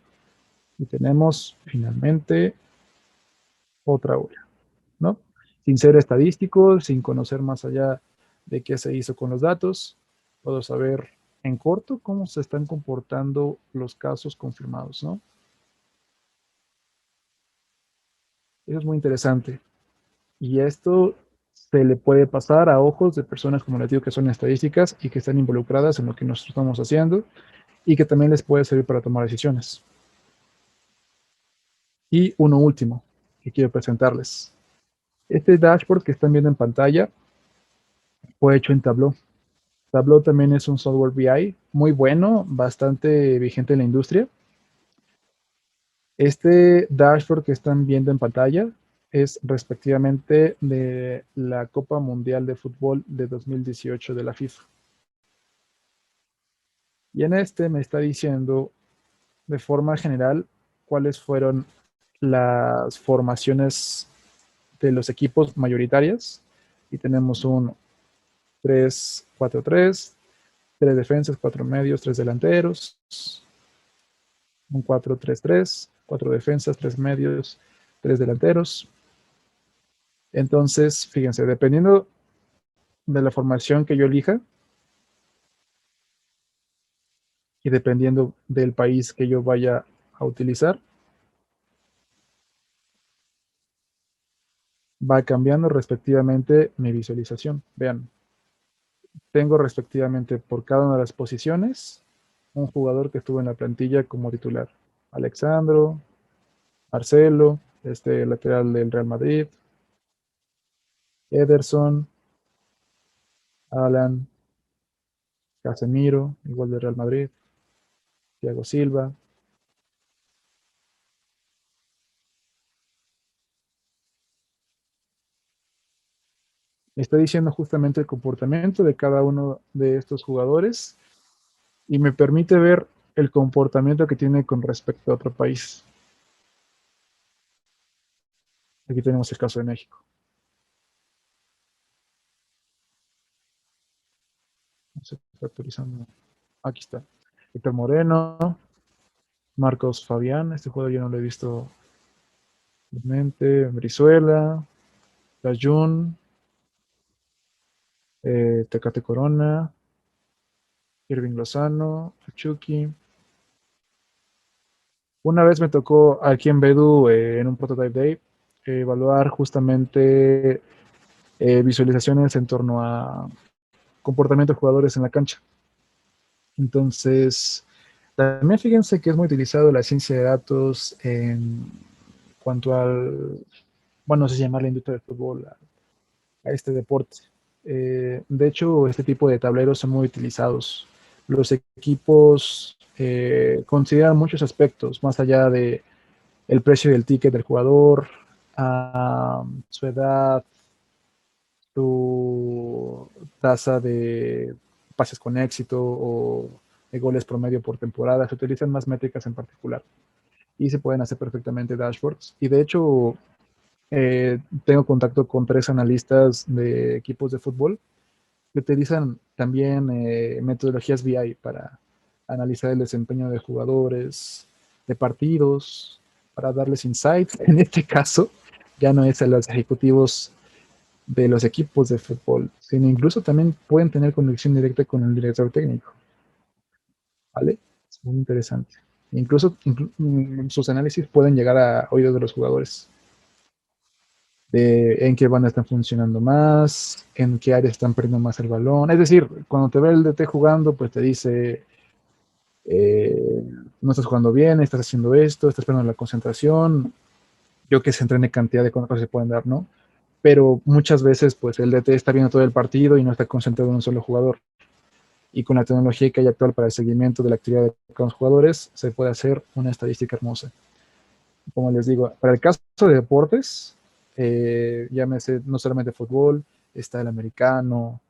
y tenemos finalmente otra ola, ¿no? Sin ser estadístico, sin conocer más allá de qué se hizo con los datos, puedo saber en corto cómo se están comportando los casos confirmados, ¿no? Eso es muy interesante. Y esto se le puede pasar a ojos de personas, como les digo, que son estadísticas y que están involucradas en lo que nosotros estamos haciendo y que también les puede servir para tomar decisiones. Y uno último que quiero presentarles. Este dashboard que están viendo en pantalla fue hecho en Tableau. Tableau también es un software BI muy bueno, bastante vigente en la industria. Este dashboard que están viendo en pantalla es respectivamente de la Copa Mundial de Fútbol de 2018 de la FIFA. Y en este me está diciendo de forma general cuáles fueron las formaciones de los equipos mayoritarias. Y tenemos un 3-4-3, tres defensas, cuatro medios, tres delanteros, un 4-3-3, cuatro defensas, tres medios, tres delanteros. Entonces, fíjense, dependiendo de la formación que yo elija y dependiendo del país que yo vaya a utilizar, va cambiando respectivamente mi visualización. Vean, tengo respectivamente por cada una de las posiciones un jugador que estuvo en la plantilla como titular. Alexandro, Marcelo, este lateral del Real Madrid, Ederson, Alan, Casemiro, igual del Real Madrid, Thiago Silva. Está diciendo justamente el comportamiento de cada uno de estos jugadores y me permite ver el comportamiento que tiene con respecto a otro país. Aquí tenemos el caso de México. Se está actualizando. Aquí está. Héctor Moreno, Marcos Fabián, este jugador yo no lo he visto realmente. Brizuela, Layun, Tecate Corona, Irving Lozano, Chucky. Una vez me tocó aquí en Bedu, en un Prototype Day, evaluar justamente visualizaciones en torno a comportamiento de jugadores en la cancha. Entonces, también fíjense que es muy utilizado la ciencia de datos en cuanto al, bueno, no sé si llamarle industria del fútbol, a este deporte. De hecho, este tipo de tableros son muy utilizados. Los equipos consideran muchos aspectos, más allá de el precio del ticket del jugador, su edad, su tasa de pases con éxito o de goles promedio por temporada. Se utilizan más métricas en particular y se pueden hacer perfectamente dashboards. Y de hecho, tengo contacto con tres analistas de equipos de fútbol que utilizan también metodologías BI para analizar el desempeño de jugadores, de partidos, para darles insights. En este caso, ya no es a los ejecutivos de los equipos de fútbol, sino incluso también pueden tener conexión directa con el director técnico, ¿vale? Es muy interesante. Incluso sus análisis pueden llegar a oídos de los jugadores, de en qué banda están funcionando más, en qué áreas están perdiendo más el balón. Es decir, cuando te ve el DT jugando, pues te dice, eh, no estás jugando bien, estás haciendo esto, estás perdiendo la concentración. Yo que se entrene cantidad de cosas se pueden dar, ¿no? Pero muchas veces, pues el DT está viendo todo el partido y no está concentrado en un solo jugador. Y con la tecnología que hay actual para el seguimiento de la actividad de los jugadores, se puede hacer una estadística hermosa. Como les digo, para el caso de deportes, llámese no solamente fútbol, está el americano,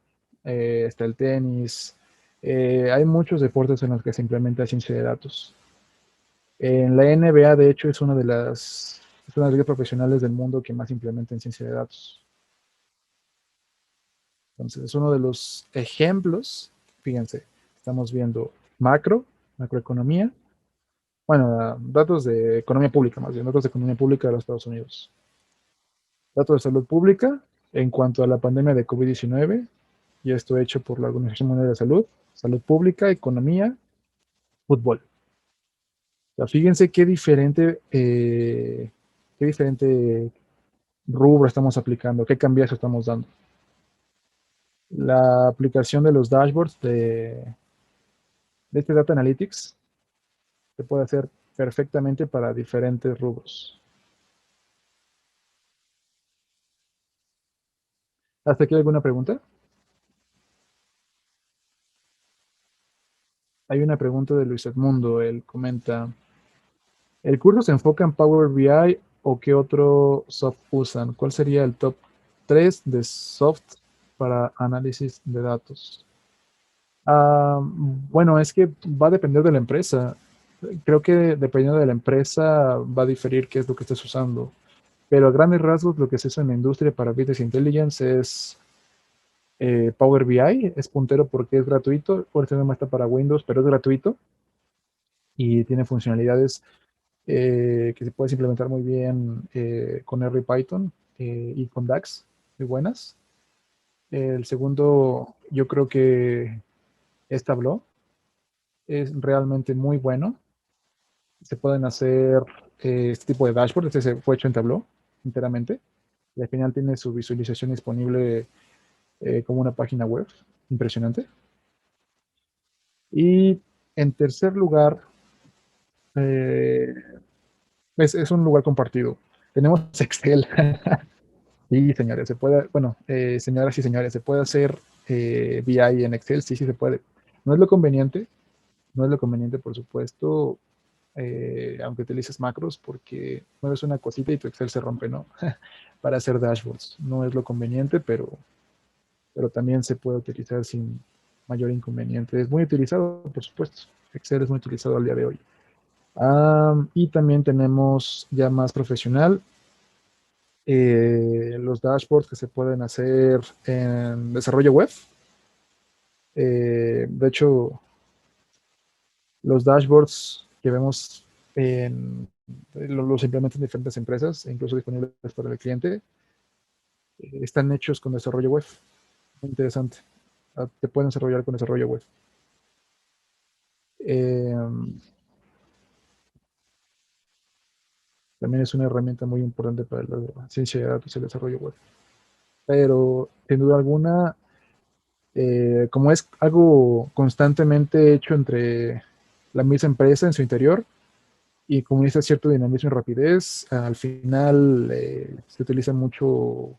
está el tenis, hay muchos deportes en los que se implementa ciencia de datos. En la NBA, de hecho, es una de las ligas profesionales del mundo que más implementan ciencia de datos. Entonces, es uno de los ejemplos. Fíjense, estamos viendo macroeconomía, bueno, datos de economía pública, más bien, datos de economía pública de los Estados Unidos. Datos de salud pública en cuanto a la pandemia de COVID-19, y esto hecho por la Organización Mundial de la Salud, salud pública, economía, fútbol. O sea, fíjense qué diferente rubro estamos aplicando, qué cambios estamos dando. La aplicación de los dashboards de este Data Analytics se puede hacer perfectamente para diferentes rubros. ¿Hasta aquí alguna pregunta? Hay una pregunta de Luis Edmundo. Él comenta, ¿el curso se enfoca en Power BI o qué otro soft usan? ¿Cuál sería el top 3 de soft para análisis de datos? Bueno, es que va a depender de la empresa. Creo que dependiendo de la empresa va a diferir qué es lo que estés usando. Pero a grandes rasgos lo que se usa en la industria para Business Intelligence es Power BI. Es puntero porque es gratuito. Por eso no está para Windows, pero es gratuito y tiene funcionalidades que se puedes implementar muy bien con R y Python y con DAX, muy buenas. El segundo, yo creo que es Tableau. Es realmente muy bueno. Se pueden hacer este tipo de dashboard. Este se fue hecho en Tableau enteramente. Y al final tiene su visualización disponible como una página web. Impresionante. Y en tercer lugar, eh, es un lugar compartido. Tenemos Excel. Y señores, se puede, bueno, señoras y señores, se puede hacer BI en Excel, sí, sí se puede. No es lo conveniente, no es lo conveniente, por supuesto, aunque utilices macros, porque mueves una cosita y tu Excel se rompe, ¿no? Para hacer dashboards. No es lo conveniente, pero también se puede utilizar sin mayor inconveniente. Es muy utilizado, por supuesto. Excel es muy utilizado al día de hoy. Y también tenemos ya más profesional los dashboards que se pueden hacer en desarrollo web. De hecho, los dashboards que vemos los implementan diferentes empresas, e incluso disponibles para el cliente, están hechos con desarrollo web. Muy interesante. Te pueden desarrollar con desarrollo web. Eh, También es una herramienta muy importante para la ciencia de datos y el desarrollo web. Pero, sin duda alguna, como es algo constantemente hecho entre la misma empresa en su interior y como necesita cierto dinamismo y rapidez, al final se utiliza mucho,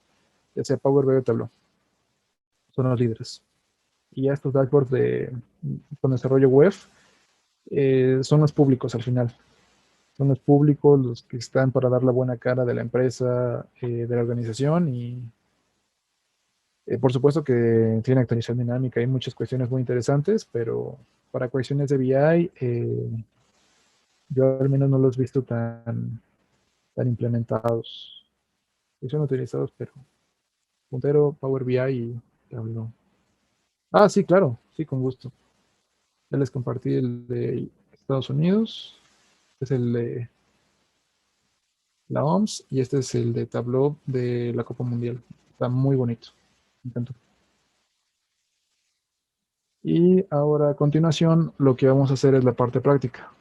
ya sea Power BI o Tableau, son los líderes. Y ya estos dashboards con desarrollo web son los públicos al final. Son los públicos los que están para dar la buena cara de la empresa, de la organización y por supuesto que tiene actualización dinámica, hay muchas cuestiones muy interesantes, pero para cuestiones de BI, yo al menos no los he visto tan implementados. Sí son utilizados, pero puntero, Power BI y Tableau. Ah, sí, claro, sí, con gusto. Ya les compartí el de Estados Unidos, este es el de la OMS y este es el de Tableau de la Copa Mundial. Está muy bonito. Me encantó. Y ahora a continuación lo que vamos a hacer es la parte práctica.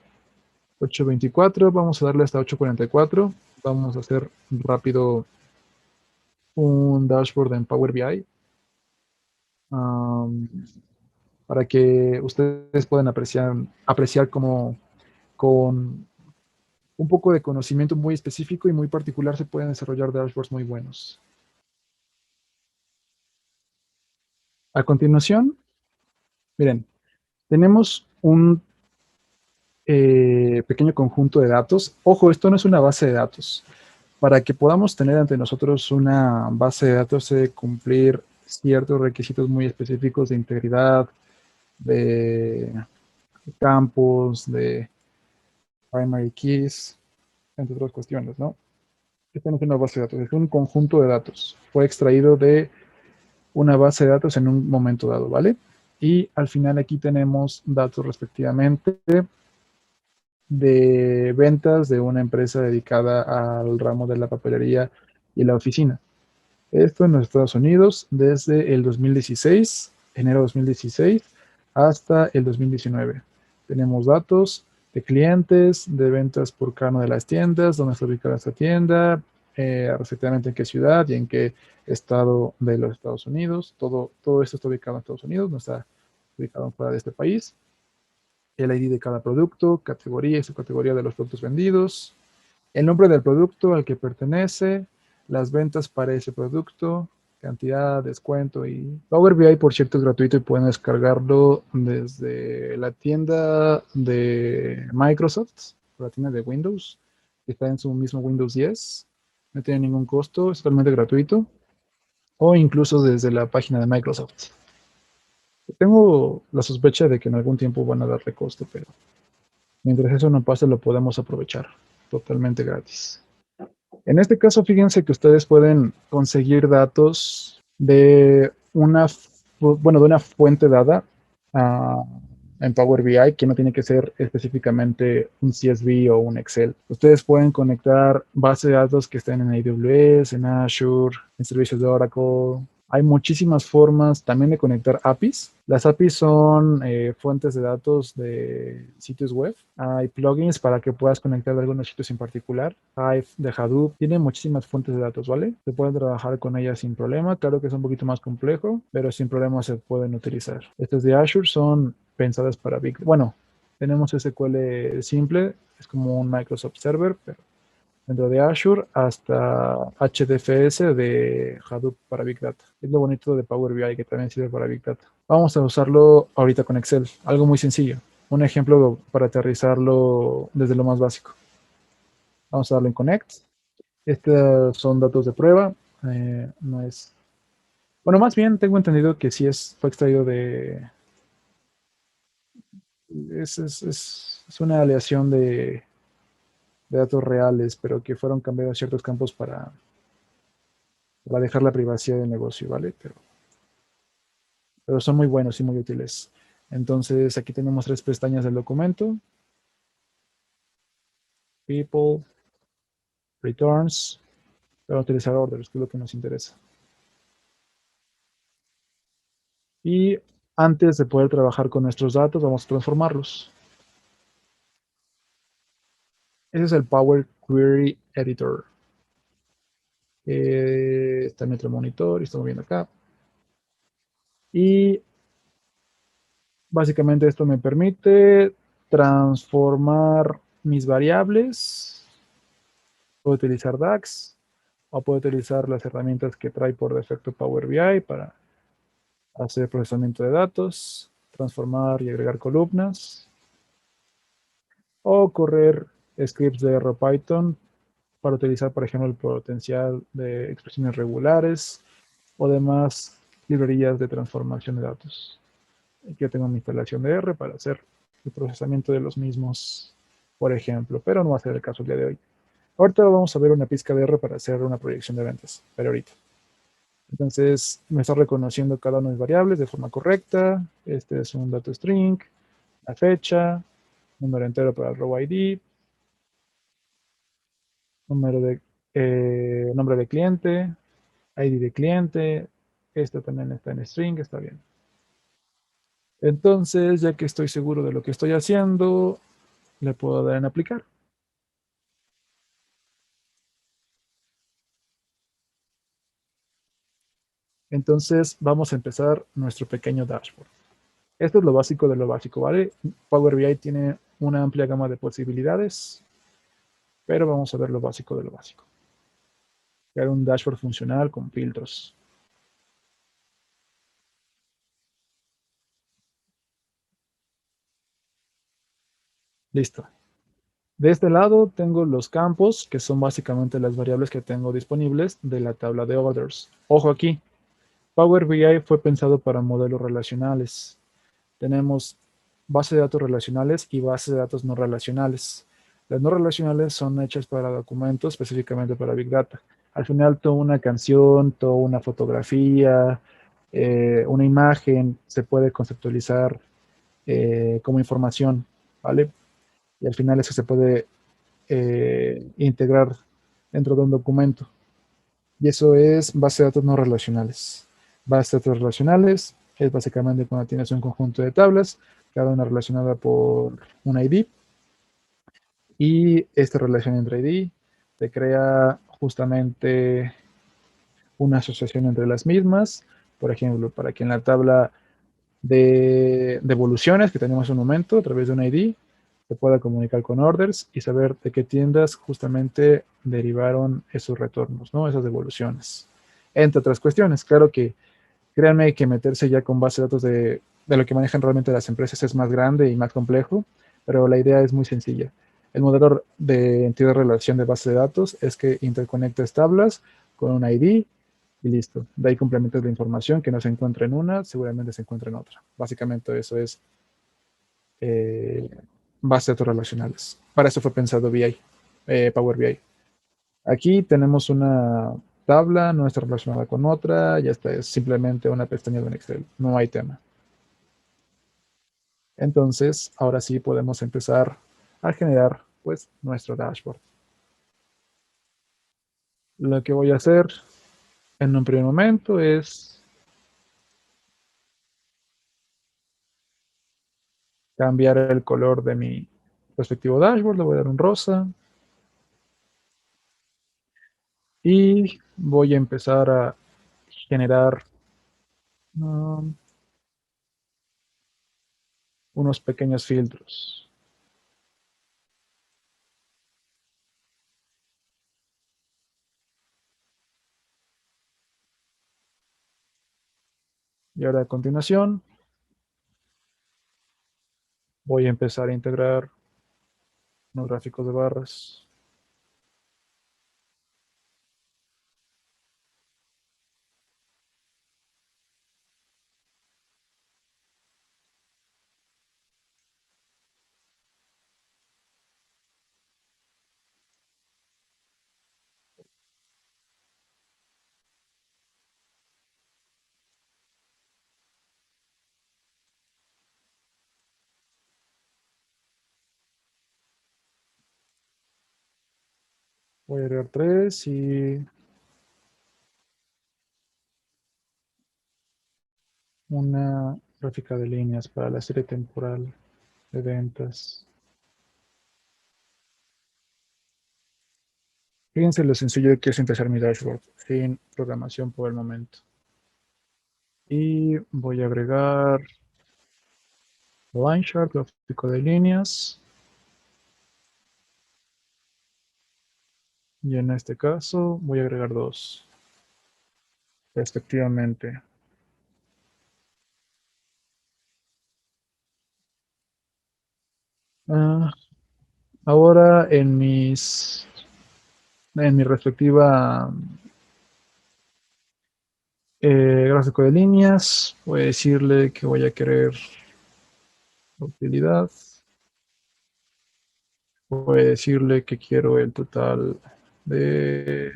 8:24, vamos a darle hasta 8:44. Vamos a hacer rápido un dashboard en Power BI um, para que ustedes puedan apreciar cómo con un poco de conocimiento muy específico y muy particular se pueden desarrollar dashboards muy buenos. A continuación, miren, tenemos un pequeño conjunto de datos. Ojo, esto no es una base de datos. Para que podamos tener ante nosotros una base de datos, se debe cumplir ciertos requisitos muy específicos de integridad, de campos, de primary keys, entre otras cuestiones, ¿no? Esto no es una base de datos, es un conjunto de datos. Fue extraído de una base de datos en un momento dado, ¿vale? Y al final aquí tenemos datos respectivamente de ventas de una empresa dedicada al ramo de la papelería y la oficina. Esto en los Estados Unidos desde el 2016, enero 2016, hasta el 2019. Tenemos datos de clientes, de ventas por cada una de las tiendas, dónde está ubicada esta tienda, respectivamente en qué ciudad y en qué estado de los Estados Unidos. Todo esto está ubicado en Estados Unidos, no está ubicado fuera de este país. El ID de cada producto, categoría y subcategoría de los productos vendidos, el nombre del producto al que pertenece, las ventas para ese producto, cantidad, descuento y Power BI, por cierto, es gratuito y pueden descargarlo desde la tienda de Microsoft, la tienda de Windows, que está en su mismo Windows 10. No tiene ningún costo, es totalmente gratuito, o incluso desde la página de Microsoft. Tengo la sospecha de que en algún tiempo van a darle costo, pero mientras eso no pase, lo podemos aprovechar totalmente gratis. En este caso, fíjense que ustedes pueden conseguir datos de bueno, de una fuente dada ah, en Power BI, que no tiene que ser específicamente un CSV o un Excel. Ustedes pueden conectar bases de datos que estén en AWS, en Azure, en servicios de Oracle. Hay muchísimas formas también de conectar APIs. Las APIs son fuentes de datos de sitios web. Hay plugins para que puedas conectar de algunos sitios en particular. Hive de Hadoop. Tiene muchísimas fuentes de datos, ¿vale? Se pueden trabajar con ellas sin problema. Claro que es un poquito más complejo, pero sin problema se pueden utilizar. Estas de Azure son pensadas para Big. Bueno, tenemos SQL simple. Es como un Microsoft Server, pero dentro de Azure hasta HDFS de Hadoop para Big Data. Es lo bonito de Power BI, que también sirve para Big Data. Vamos a usarlo ahorita con Excel, algo muy sencillo. Un ejemplo para aterrizarlo desde lo más básico. Vamos a darle en Connect. Estos son datos de prueba. No es... Bueno, más bien tengo entendido que sí fue extraído de... Es una aleación de datos reales, pero que fueron cambiados ciertos campos para dejar la privacidad del negocio, ¿vale? Pero son muy buenos y muy útiles. Entonces, aquí tenemos 3 pestañas del documento. People, Returns, para utilizar orders, que es lo que nos interesa. Y antes de poder trabajar con nuestros datos, vamos a transformarlos. Ese es el Power Query Editor. Está en nuestro monitor y estamos viendo acá. Y básicamente esto me permite transformar mis variables. Puedo utilizar DAX o puedo utilizar las herramientas que trae por defecto Power BI para hacer procesamiento de datos, transformar y agregar columnas, o correr scripts de RPython para utilizar, por ejemplo, el potencial de expresiones regulares o demás librerías de transformación de datos. Aquí yo tengo mi instalación de R para hacer el procesamiento de los mismos, por ejemplo, pero no va a ser el caso el día de hoy. Ahorita vamos a ver una pizca de R para hacer una proyección de ventas, pero ahorita. Entonces, me está reconociendo cada una de las variables de forma correcta. Este es un dato string, la fecha, número entero para el row ID, nombre de cliente, ID de cliente. Esto también está en string, está bien. Entonces, ya que estoy seguro de lo que estoy haciendo, le puedo dar en aplicar. Entonces, vamos a empezar nuestro pequeño dashboard. Esto es lo básico de lo básico, ¿vale? Power BI tiene una amplia gama de posibilidades, pero vamos a ver lo básico de lo básico. Crear un dashboard funcional con filtros. Listo. De este lado tengo los campos, que son básicamente las variables que tengo disponibles de la tabla de orders. Ojo aquí, Power BI fue pensado para modelos relacionales. Tenemos base de datos relacionales y base de datos no relacionales. Las no relacionales son hechas para documentos, específicamente para Big Data. Al final, toda una canción, toda una fotografía, una imagen se puede conceptualizar como información, ¿vale? Y al final eso se puede integrar dentro de un documento. Y eso es base de datos no relacionales. Base de datos relacionales es básicamente cuando tienes un conjunto de tablas, cada una relacionada por un ID, y esta relación entre ID te crea justamente una asociación entre las mismas. Por ejemplo, para que en la tabla de devoluciones que tenemos en un momento a través de un ID se pueda comunicar con orders y saber de qué tiendas justamente derivaron esos retornos, ¿no? Esas devoluciones. Entre otras cuestiones, claro que créanme que meterse ya con base de datos de lo que manejan realmente las empresas es más grande y más complejo, pero la idea es muy sencilla. El modelo de entidad de relación de base de datos es que interconectes tablas con un ID y listo. De ahí complementas la información que no se encuentra en una, seguramente se encuentra en otra. Básicamente eso es eh, base de datos relacionales. Para eso fue pensado BI, Power BI. Aquí tenemos una tabla, no está relacionada con otra, ya está, es simplemente una pestaña de un Excel, no hay tema. Entonces, ahora sí podemos empezar a generar pues nuestro dashboard. Lo que voy a hacer en un primer momento es cambiar el color de mi respectivo dashboard, le voy a dar un rosa y voy a empezar a generar um, unos pequeños filtros. Y ahora a continuación voy a empezar a integrar unos gráficos de barras. Voy a agregar tres y una gráfica de líneas para la serie temporal de ventas. Fíjense lo sencillo que es empezar mi dashboard sin programación por el momento. Y voy a agregar line chart, gráfico de líneas. Y en este caso voy a agregar dos, respectivamente. Ah, ahora en mi respectiva gráfico de líneas, voy a decirle que voy a querer utilidad. Voy a decirle que quiero el total de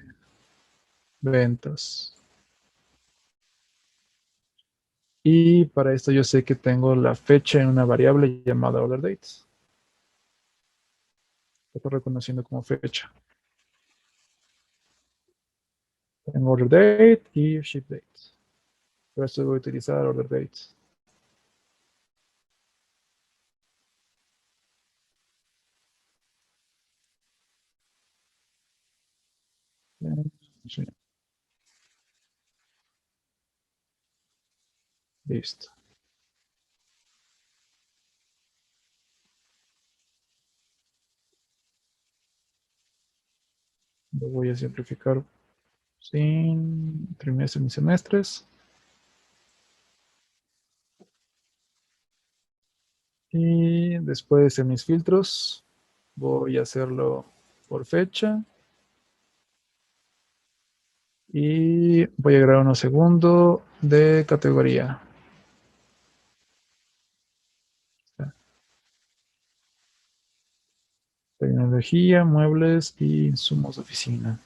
ventas. Y para esto yo sé que tengo la fecha en una variable llamada order dates. Lo estoy reconociendo como fecha. Tengo order date y ship date. Por esto voy a utilizar order dates. Sí, listo. Lo voy a simplificar sin trimestres ni semestres. Y después en mis filtros voy a hacerlo por fecha. Y voy a agregar uno segundo de categoría. Tecnología, muebles y insumos de oficina.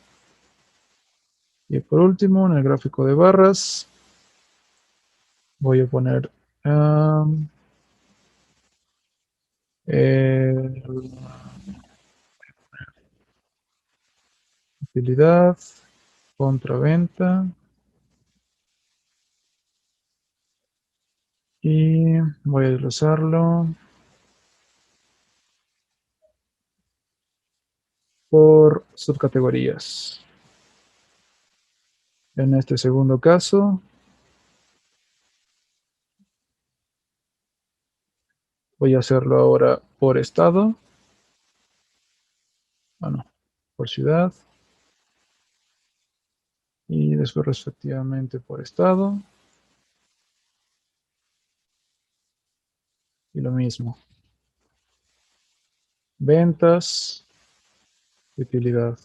Y por último, en el gráfico de barras, voy a poner eh, utilidad, contraventa y voy a desglosarlo por subcategorías. En este segundo caso, voy a hacerlo ahora por estado, bueno, por ciudad y después respectivamente por estado y lo mismo. Ventas, utilidad.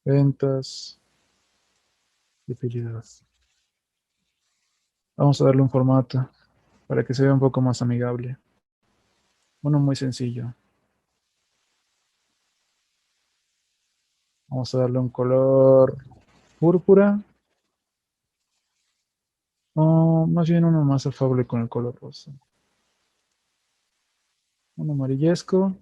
Ventas y utilidad. Vamos a darle un formato para que se vea un poco más amigable. Uno muy sencillo. Vamos a darle un color púrpura. O más bien uno más afable con el color rosa. Un amarillesco.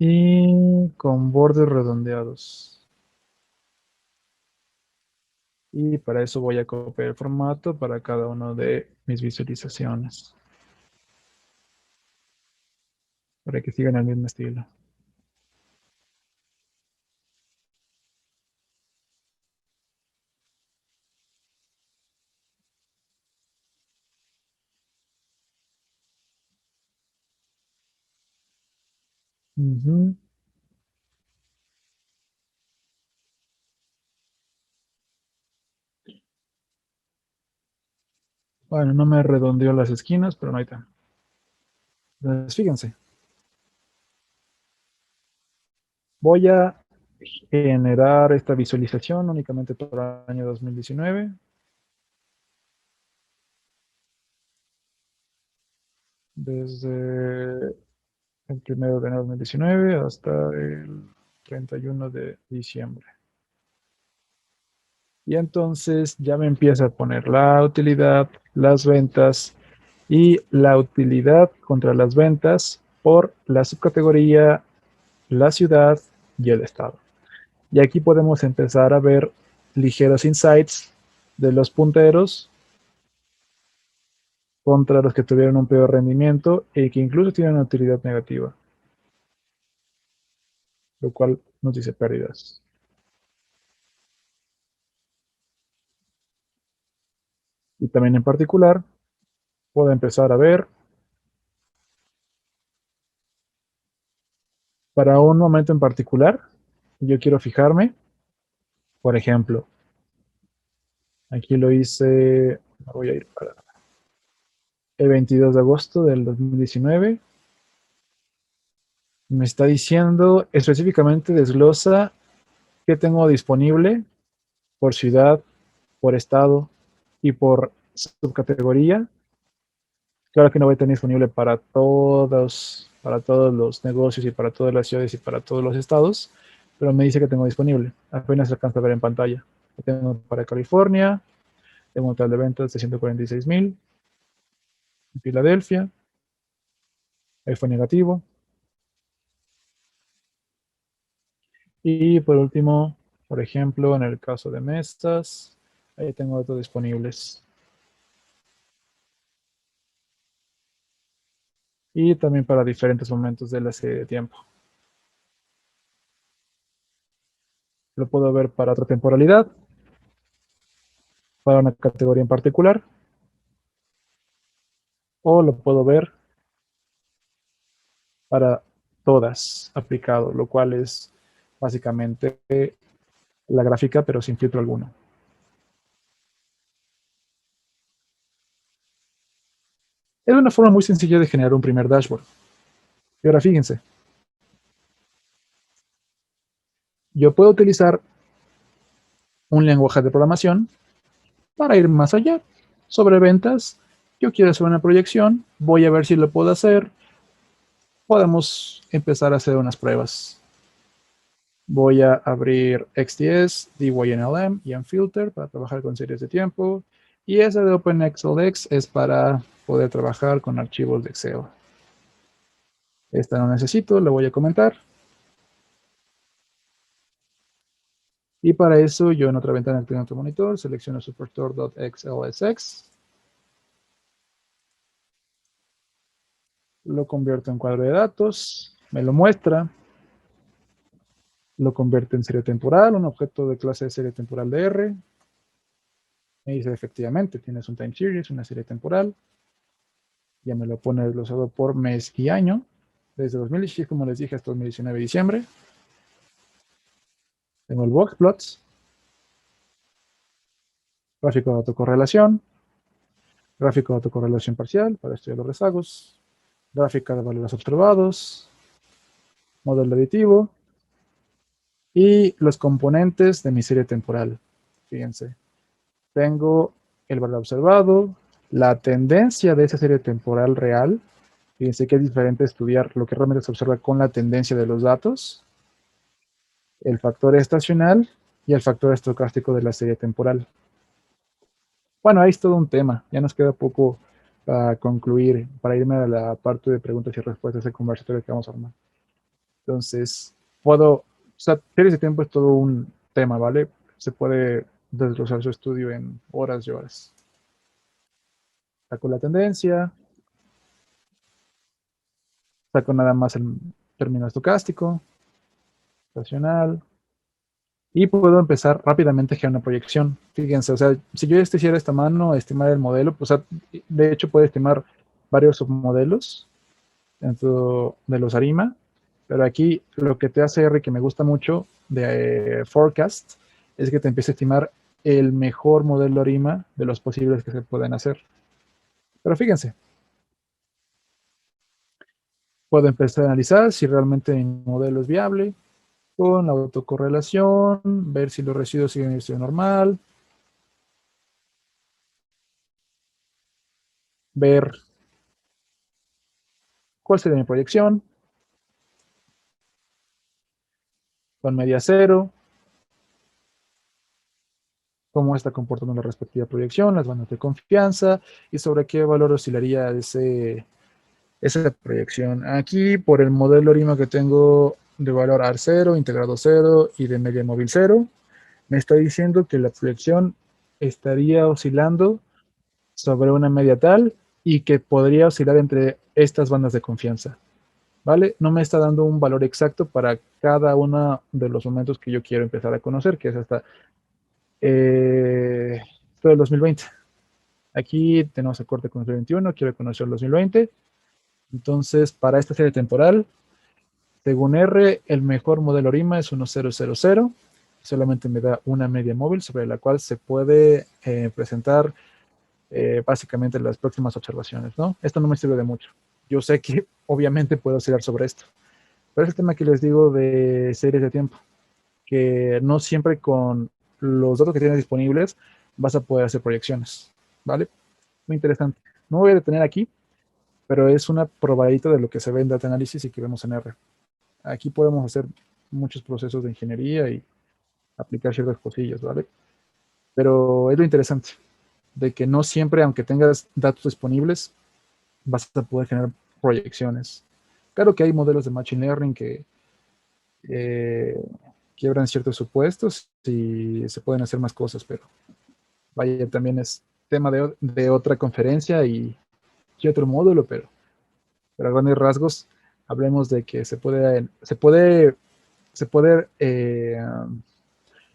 Y con bordes redondeados. Y para eso voy a copiar el formato para cada una de mis visualizaciones. Para que sigan el mismo estilo. Ujú. Bueno, no me redondeó las esquinas, pero no hay tan. Entonces, fíjense. Voy a generar esta visualización únicamente para el año 2019. Desde el 1 de enero de 2019 hasta el 31 de diciembre. Y entonces ya me empieza a poner la utilidad, las ventas y la utilidad contra las ventas por la subcategoría, la ciudad y el estado. Y aquí podemos empezar a ver ligeros insights de los punteros contra los que tuvieron un peor rendimiento y que incluso tienen una utilidad negativa, lo cual nos dice pérdidas. Y también en particular, puedo empezar a ver para un momento en particular, yo quiero fijarme, por ejemplo, aquí lo hice, voy a ir para el 22 de agosto del 2019, me está diciendo específicamente desglosa qué tengo disponible por ciudad, por estado y por subcategoría. Claro que no voy a tener disponible para todos los negocios y para todas las ciudades y para todos los estados, pero me dice que tengo disponible. Apenas se alcanza a ver en pantalla. Tengo para California, tengo un total de ventas de 146,000. En Filadelfia, ahí fue negativo. Y por último, por ejemplo, en el caso de mesas, ahí tengo datos disponibles. Y también para diferentes momentos de la serie de tiempo. Lo puedo ver para otra temporalidad, para una categoría en particular, o lo puedo ver para todas aplicado, lo cual es básicamente la gráfica, pero sin filtro alguno. Es una forma muy sencilla de generar un primer dashboard. Y ahora fíjense, yo puedo utilizar un lenguaje de programación para ir más allá. Sobre ventas, yo quiero hacer una proyección, voy a ver si lo puedo hacer. Podemos empezar a hacer unas pruebas. Voy a abrir XDS, DYNLM y Unfilter para trabajar con series de tiempo. Y esa de OpenXLX es para poder trabajar con archivos de Excel. Esta no necesito, la voy a comentar. Y para eso yo en otra ventana que tengo en otro monitor, selecciono superstore.xlsx. Lo convierto en cuadro de datos, me lo muestra, lo convierte en serie temporal, un objeto de clase de serie temporal de R. Me dice efectivamente, tienes un time series, una serie temporal. Ya me lo pone desglosado por mes y año, desde 2016, como les dije, hasta 2019 diciembre. Tengo el boxplots, gráfico de autocorrelación, gráfico de autocorrelación parcial para estudiar los rezagos, gráfica de valores observados, modelo aditivo y los componentes de mi serie temporal. Fíjense, tengo el valor observado, la tendencia de esa serie temporal real. Fíjense que es diferente estudiar lo que realmente se observa con la tendencia de los datos, el factor estacional y el factor estocástico de la serie temporal. Bueno, ahí es todo un tema. Ya nos queda poco para concluir, para irme a la parte de preguntas y respuestas del conversatorio que vamos a armar. Entonces, o sea, series de tiempo es todo un tema, ¿vale? Se puede desglosar su estudio en horas y horas. Saco la tendencia, saco nada más el término estocástico, estacional, y puedo empezar rápidamente a generar una proyección. Fíjense, o sea, si yo hiciera esta mano, estimar el modelo, pues de hecho puede estimar varios submodelos dentro de los ARIMA, pero aquí lo que te hace R, que me gusta mucho de Forecast, es que te empieza a estimar el mejor modelo ARIMA de los posibles que se pueden hacer. Pero fíjense, puedo empezar a analizar si realmente mi modelo es viable, con la autocorrelación, ver si los residuos siguen en estado normal, ver cuál sería mi proyección, con media cero, cómo está comportando la respectiva proyección, las bandas de confianza y sobre qué valor oscilaría esa proyección. Aquí, por el modelo ARIMA que tengo de valor AR 0, integrado 0 y de media móvil 0, me está diciendo que la proyección estaría oscilando sobre una media tal y que podría oscilar entre estas bandas de confianza. ¿Vale? No me está dando un valor exacto para cada uno de los momentos que yo quiero empezar a conocer, que es hasta todo el 2020. Aquí tenemos el corte con el 2021, quiero conocer el 2020. Entonces, para esta serie temporal, según R, el mejor modelo RIMA es 1000. Solamente me da una media móvil sobre la cual se puede presentar básicamente las próximas observaciones, ¿no? Esto no me sirve de mucho. Yo sé que obviamente puedo oscilar sobre esto, pero es el tema que les digo de series de tiempo, que no siempre con los datos que tienes disponibles vas a poder hacer proyecciones, ¿vale? Muy interesante. No me voy a detener aquí, pero es una probadita de lo que se ve en Data Analysis y que vemos en R. Aquí podemos hacer muchos procesos de ingeniería y aplicar ciertas cosillas, ¿vale? Pero es lo interesante, de que no siempre, aunque tengas datos disponibles, vas a poder generar proyecciones. Claro que hay modelos de Machine Learning que eh, quiebran ciertos supuestos y se pueden hacer más cosas, pero vaya, también es tema de otra conferencia y otro módulo, pero a grandes rasgos hablemos de que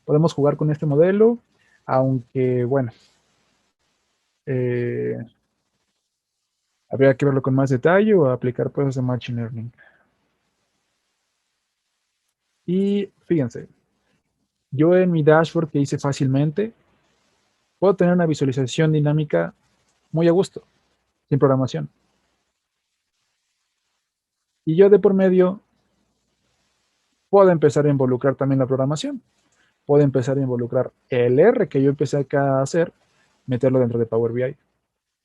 podemos jugar con este modelo, aunque bueno, eh, habría que verlo con más detalle o aplicar pruebas de Machine Learning. Y fíjense, yo en mi dashboard que hice fácilmente, puedo tener una visualización dinámica muy a gusto, sin programación. Y yo de por medio puedo empezar a involucrar también la programación. Puedo empezar a involucrar el R que yo empecé acá a hacer, meterlo dentro de Power BI,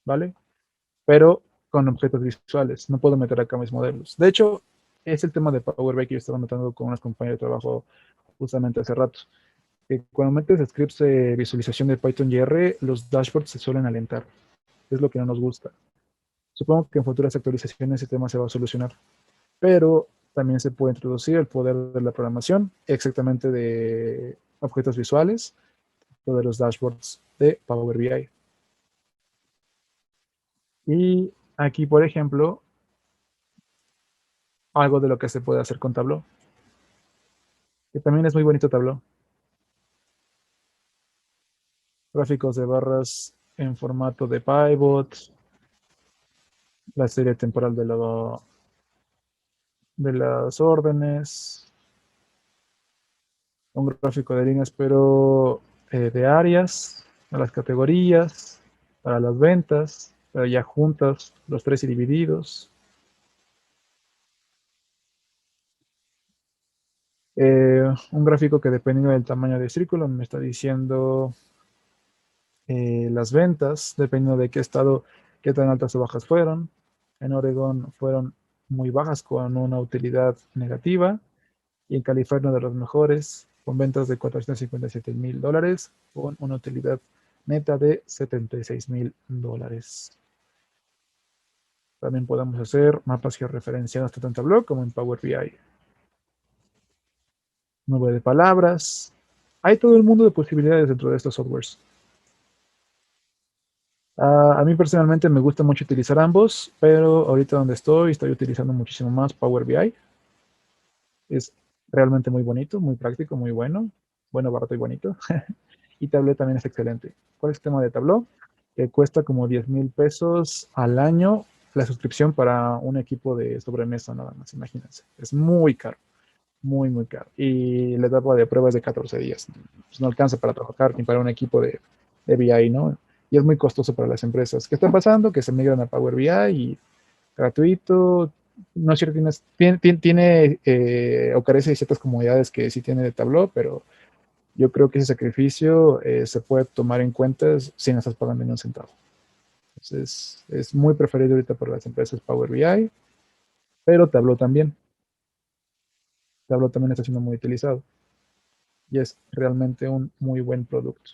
¿vale? Pero con objetos visuales. No puedo meter acá mis modelos. De hecho, es el tema de Power BI que yo estaba notando con unas compañeras de trabajo justamente hace rato. Que cuando metes scripts de visualización de Python y R, los dashboards se suelen alentar. Es lo que no nos gusta. Supongo que en futuras actualizaciones ese tema se va a solucionar. Pero también se puede introducir el poder de la programación, exactamente de objetos visuales, o de los dashboards de Power BI. Y aquí, por ejemplo, algo de lo que se puede hacer con Tableau, que también es muy bonito Tableau. Gráficos de barras en formato de pivot, la serie temporal de las órdenes, un gráfico de líneas, pero de áreas, a las categorías, para las ventas, pero ya juntas los tres y divididos. Un gráfico que dependiendo del tamaño del círculo me está diciendo las ventas, dependiendo de qué estado, qué tan altas o bajas fueron. En Oregón fueron muy bajas con una utilidad negativa y en California de los mejores con ventas de $457,000 con una utilidad neta de $76,000. También podemos hacer mapas georreferenciados tanto en Tableau como en Power BI. Nube de palabras. Hay todo el mundo de posibilidades dentro de estos softwares. A mí personalmente me gusta mucho utilizar ambos, pero ahorita donde estoy utilizando muchísimo más Power BI. Es realmente muy bonito, muy práctico, muy bueno. Bueno, barato y bonito. Y Tableau también es excelente. ¿Cuál es el tema de Tableau? Que cuesta como 10,000 pesos al año la suscripción para un equipo de sobremesa nada más, imagínense. Es muy caro, muy, muy caro. Y la etapa de prueba es de 14 días. Pues no alcanza para trabajar ni para un equipo de BI, ¿no? Y es muy costoso para las empresas. ¿Qué está pasando? Que se migran a Power BI y gratuito. No es cierto, tiene o carece de ciertas comodidades que sí tiene de Tableau, pero yo creo que ese sacrificio se puede tomar en cuenta sin estar pagando ni un centavo. Entonces, es muy preferido ahorita por las empresas Power BI, pero Tableau también. Tableau también está siendo muy utilizado y es realmente un muy buen producto.